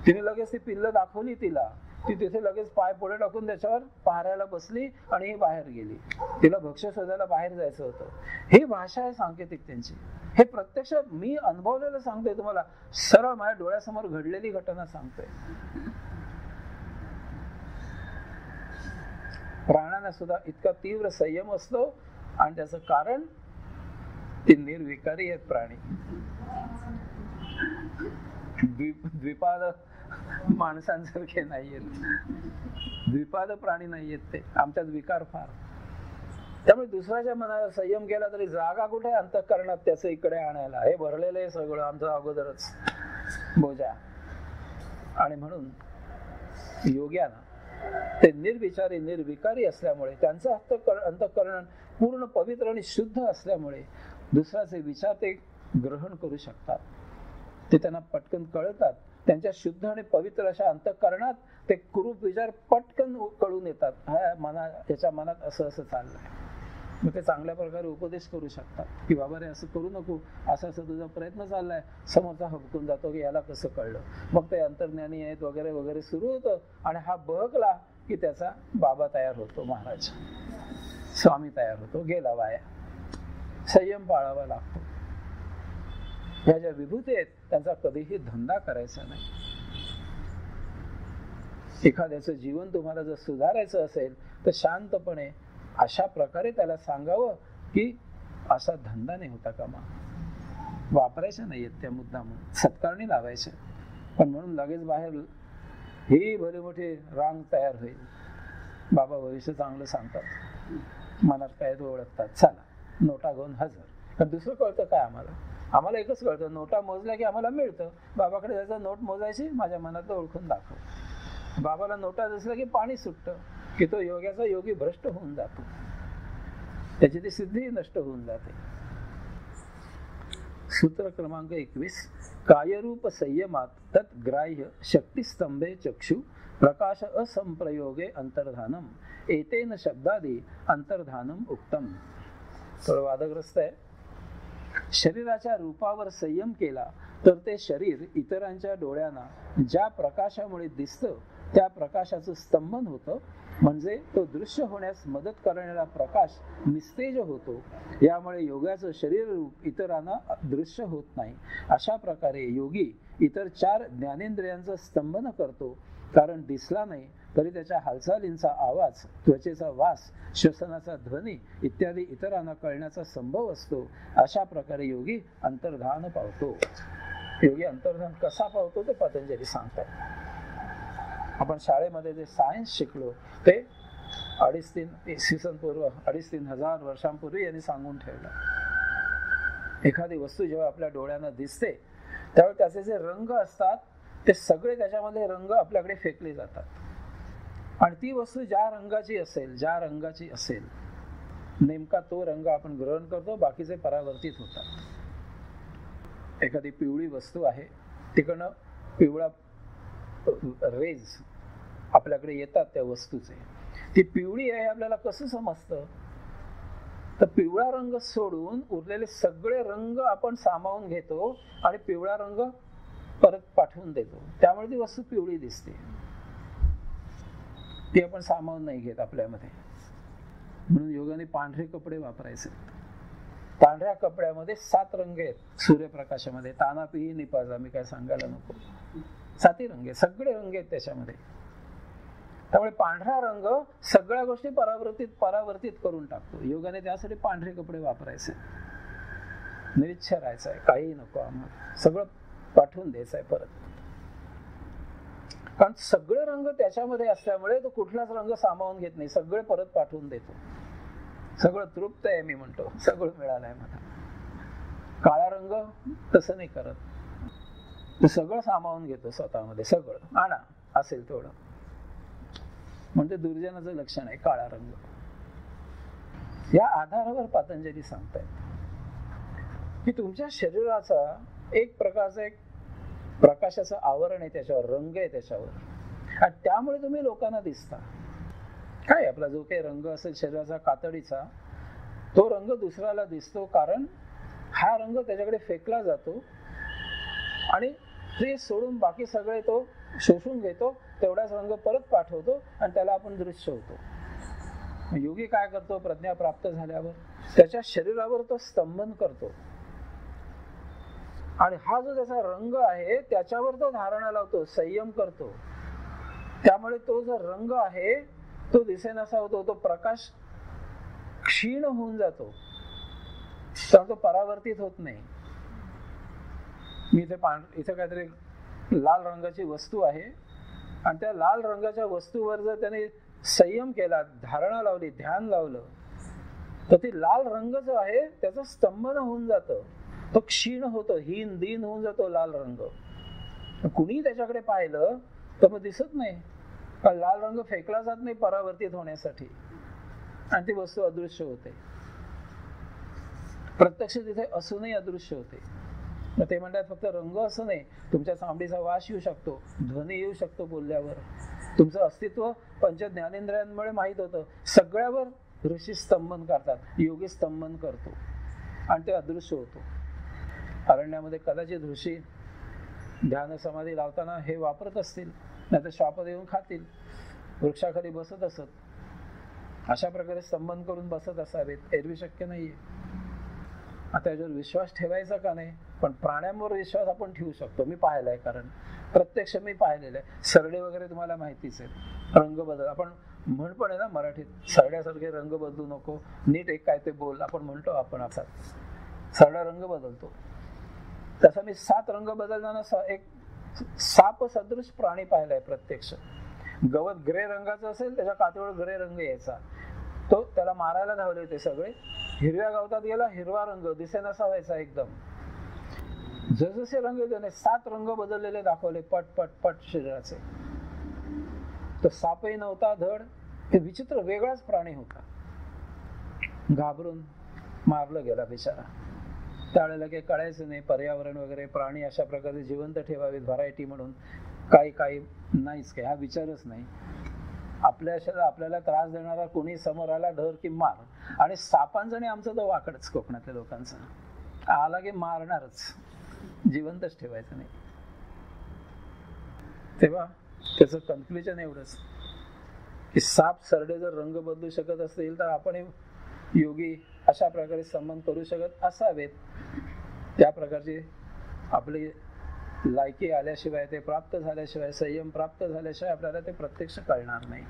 तिने लगेच ती पिल्ल दाखवली तिला. ती तिथे लगेच पाय पुढे टाकून त्याच्यावर पहाऱ्याला बसली आणि ही बाहेर गेली. तिला भक्ष्य शोधायला बाहेर जायचं होतं. ही भाषा आहे सांकेतिक त्यांची. हे प्रत्यक्ष मी अनुभवलेलं सांगतोय तुम्हाला, सरळ माझ्या डोळ्यासमोर घडलेली घटना सांगतोय. प्राण्यांना सुद्धा इतका तीव्र संयम असतो आणि त्याचं कारण ते निर्विकारी आहेत प्राणी. द्विपाद माणसांसारखे नाहीयेत, द्विपाद प्राणी नाहीयेत ते. आमच्यात विकार फार. त्यामुळे दुसऱ्याच्या मनाला संयम केला तरी जागा कुठे अंतःकरणात त्याचं इकडे आणायला. हे भरलेलं आहे सगळं आमचं अगोदरच बोजा. आणि म्हणून योग्यानं ते निर्विचारी निर्विकारी असल्यामुळे, त्यांचं अंतःकरण पूर्ण पवित्र आणि शुद्ध असल्यामुळे दुसऱ्याचे विचार ते ग्रहण करू शकतात. ते त्यांना पटकन कळतात. त्यांच्या शुद्ध आणि पवित्र अशा अंतःकरणात ते कुरूप विचार पटकन कळून येतात. याच्या मनात असं असं चाललंय. मग ते चांगल्या प्रकारे उपदेश करू शकतात की बाबा रे असं करू नको, असं असं तुझा प्रयत्न चाललाय. समोरचा हबकून जातो की याला कसं कळलं. मग ते अंतर्ज्ञानी आहेत वगैरे वगैरे सुरू होतं. आणि हा बहकला की त्याचा बाबा तयार होतो, महाराज स्वामी तयार होतो. गेला वाया. संयम पाळावा लागतो. ह्या ज्या विभूती आहेत त्यांचा कधीही धंदा करायचा नाही. एखाद्याचं जीवन तुम्हाला जर सुधारायचं असेल तर शांतपणे अशा प्रकारे त्याला सांगावं की असा धंदा नाही होता कामा. वापरायच्या नाहीयेत त्या मुद्दाम, सत्कारणी लावायच्या. पण म्हणून लगेच बाहेर ही भरी मोठी रांग तयार होईल. बाबा भविष्य चांगलं सांगतात, मनात काय तो ओळखतात. चला नोटा घेऊन हजर. पण दुसरं कळतं काय आम्हाला एकच कळतं, नोटा मोजल्या की आम्हाला मिळतं. बाबाकडे जायचं, नोट मोजायची, माझ्या मनातलं ओळखून दाखव. बाबाला नोटा दिसल्या की पाणी सुटतं, की तो योग्याचा योगी भ्रष्ट होऊन जातो, त्याची ती सिद्धी नष्ट होऊन जाते. सूत्र क्रमांक 21. कायरूप संयमात तत् ग्राह्य शक्तिस्तंभे चक्षु प्रकाश असंप्रयोगे अंतर्धानम एतेन शब्दादी अंतर्धानम उक्तम. थोडं वादग्रस्त आहे. शरीराच्या रूपावर संयम केला तर ते शरीर इतरांच्या डोळ्यांना ज्या प्रकाशामुळे दिसतं त्या प्रकाशाचं स्तंभन होतं, म्हणजे तो दृश्य होण्यास मदत करणारा प्रकाश निस्तेज होतो. यामुळे योगाचं शरीर रूप इतरांना दृश्य होत नाही. अशा प्रकारे योगी इतर 4 ज्ञानेंद्रियांचं स्तंभन करतो, कारण दिसला नाही तरी त्याच्या हालचालींचा आवाज, त्वचेचा वास, श्वसनाचा ध्वनी इत्यादी इतरांना कळण्याचा संभव असतो. अशा प्रकारे योगी अंतर्धान पावतो. योगी अंतर्धान कसा पावतो ते पतंजली सांगतात. आपण शाळेमध्ये जे सायन्स शिकलो ते 2,500 पूर्व 2,500-3,000 वर्षांपूर्वी यांनी सांगून ठेवलं. एखादी वस्तू जेव्हा आपल्या डोळ्यांना दिसते त्यावेळी त्याचे जे रंग असतात ते सगळे त्याच्यामध्ये रंग आपल्याकडे फेकले जातात, आणि ती वस्तू ज्या रंगाची असेल नेमका तो रंग आपण ग्रहण करतो, बाकीचे परावर्तित होतात. एखादी पिवळी वस्तू आहे, तिकडनं पिवळा रेज आपल्याकडे येतात त्या वस्तूचे, ती पिवळी आहे आपल्याला कसं समजतं? तर पिवळा रंग सोडून उरलेले सगळे रंग आपण सामावून घेतो आणि पिवळा रंग परत पाठवून देतो, त्यामुळे ती वस्तू पिवळी दिसते. ती आपण सामावून नाही घेत आपल्यामध्ये. म्हणून योगाने पांढरे कपडे वापरायचे. पांढऱ्या कपड्यामध्ये 7 रंग आहेत सूर्यप्रकाशामध्ये. तानापिही निपाजा, मी काय सांगायला नको. 7 रंग आहेत, सगळे रंग आहेत त्याच्यामध्ये. त्यामुळे पांढरा रंग सगळ्या गोष्टी परावर्तित करून टाकतो. योगाने त्यासाठी पांढरे कपडे वापरायचे. निरीच्छ राहायचंय, काही नको आम्हाला, सगळं पाठवून द्यायचंय परत. कारण सगळे रंग त्याच्यामध्ये असल्यामुळे तो कुठलाच रंग सामावून घेत नाही, सगळे परत पाठवून देतो. सगळं तृप्त आहे, मी म्हणतो सगळं मिळालंय मला. काळा रंग तसं नाही करत, तो सगळं सामावून घेतो स्वतःमध्ये, सगळं आणा असेल तेवढं. म्हणजे दुर्जनाचं लक्षण आहे काळा रंग. या आधारावर पतंजली सांगतायत की तुमच्या शरीराचा एक प्रकारचा एक प्रकाशाचं आवरण आहे, त्याच्यावर रंग आहे त्याच्यावर, आणि त्यामुळे तुम्ही लोकांना दिसता. काय आपला जो काही रंग असेल शरीराचा कातडीचा, तो रंग दुसऱ्याला दिसतो, कारण हा रंग त्याच्याकडे फेकला जातो आणि ते सोडून बाकी सगळे तो शोषून घेतो, तेवढाच रंग परत पाठवतो आणि त्याला आपण दृश्य होतो. योगी काय करतो? प्रज्ञा प्राप्त झाल्यावर त्याच्या शरीरावर तो स्तंभन करतो आणि हा जो त्याचा रंग आहे त्याच्यावर तो धारणा लावतो, संयम करतो. त्यामुळे तो जो रंग आहे तो दिसेनासा होतो, तो प्रकाश क्षीण होऊन जातो, तर तो परावर्तित होत नाही. मी इथे काहीतरी लाल रंगाची वस्तू आहे आणि त्या लाल रंगाच्या वस्तूवर जर त्याने संयम केला, धारणा लावली, ध्यान लावलं, तर ती लाल रंग जो आहे त्याचं स्तंभन होऊन जातं, तो क्षीण होतो, हीन दीन होऊन जातो लाल रंग. कुणी त्याच्याकडे पाहिलं तर मग दिसत नाही, कारण लाल रंग फेकला जात नाही परावर्तित होण्यासाठी आणि ती वस्तू अदृश्य होते. प्रत्यक्ष तिथे असूनही अदृश्य होते. ते म्हणतात फक्त रंग असं नाही, तुमच्या चामडीचा वास येऊ शकतो, ध्वनी येऊ शकतो बोलल्यावर, तुमचं अस्तित्व पंच ज्ञानेंद्रियांमुळे माहित होतं. सगळ्यावर ऋषी स्तंभन करतात, योगी स्तंभन करतो आणि ते अदृश्य होतो. अरण्यामध्ये कदाचित ऋषी ध्यान समाधी लावताना हे वापरत असतील, नाही तर श्वापद येऊन खातील, वृक्षाखाली बसत असत, अशा प्रकारे स्तंभन करून बसत असावेत. एरवी शक्य नाहीये. आता याच्यावर विश्वास ठेवायचा का नाही? पण प्राण्यांवर विश्वास आपण ठेवू शकतो. मी पाहिलाय, कारण प्रत्यक्ष मी पाहिलेलं आहे. सरडे वगैरे तुम्हाला माहितीच आहे, रंग बदल. आपण म्हण पण आहे ना मराठीत, सरड्यासारखे रंग बदलू नको, नीट एक काय ते बोल, आपण म्हणतो. आपण असा सरडा रंग बदलतो, तसा मी 7 रंग बदलताना एक साप सदृश प्राणी पाहिलाय प्रत्यक्ष. गवत ग्रे रंगाचं असेल, त्याच्या कातडीवर ग्रे रंग यायचा, तो त्याला मारायला धावले होते सगळे. हिरव्या गवतात गेला, हिरवा रंग दिसेनासा व्हायचा एकदम. जसजसे रंग त्याने 7 रंग बदललेले दाखवले, पट पट पट शरीराचे. तो सापही नव्हता धड, हे विचित्र वेगळाच प्राणी होता. घाबरून मारलं गेला बिचारा. त्यावेळेला काही कळायचं नाही, पर्यावरण वगैरे, प्राणी अशा प्रकारे जिवंत ठेवावेत व्हरायटी म्हणून, काही नाहीच, काही हा विचारच नाही. आपल्याला त्रास देणारा कोणी समोर आला, धर की मार. आणि सापांचं आणि आमचं तर वाकडच कोकणातल्या लोकांचं, आला की मारणारच. जिवंतच ठेवायचं नाही. तेव्हा त्याचं कन्क्ल्युजन एवढंच की साप सरडे जर रंग बदलू शकत असतील तर आपण योगी अशा प्रकारे संबंध करू शकत असावेत. त्या प्रकारची आपली लायकी आल्याशिवाय, ते प्राप्त झाल्याशिवाय, संयम प्राप्त झाल्याशिवाय आपल्याला ते प्रत्यक्ष कळणार नाही.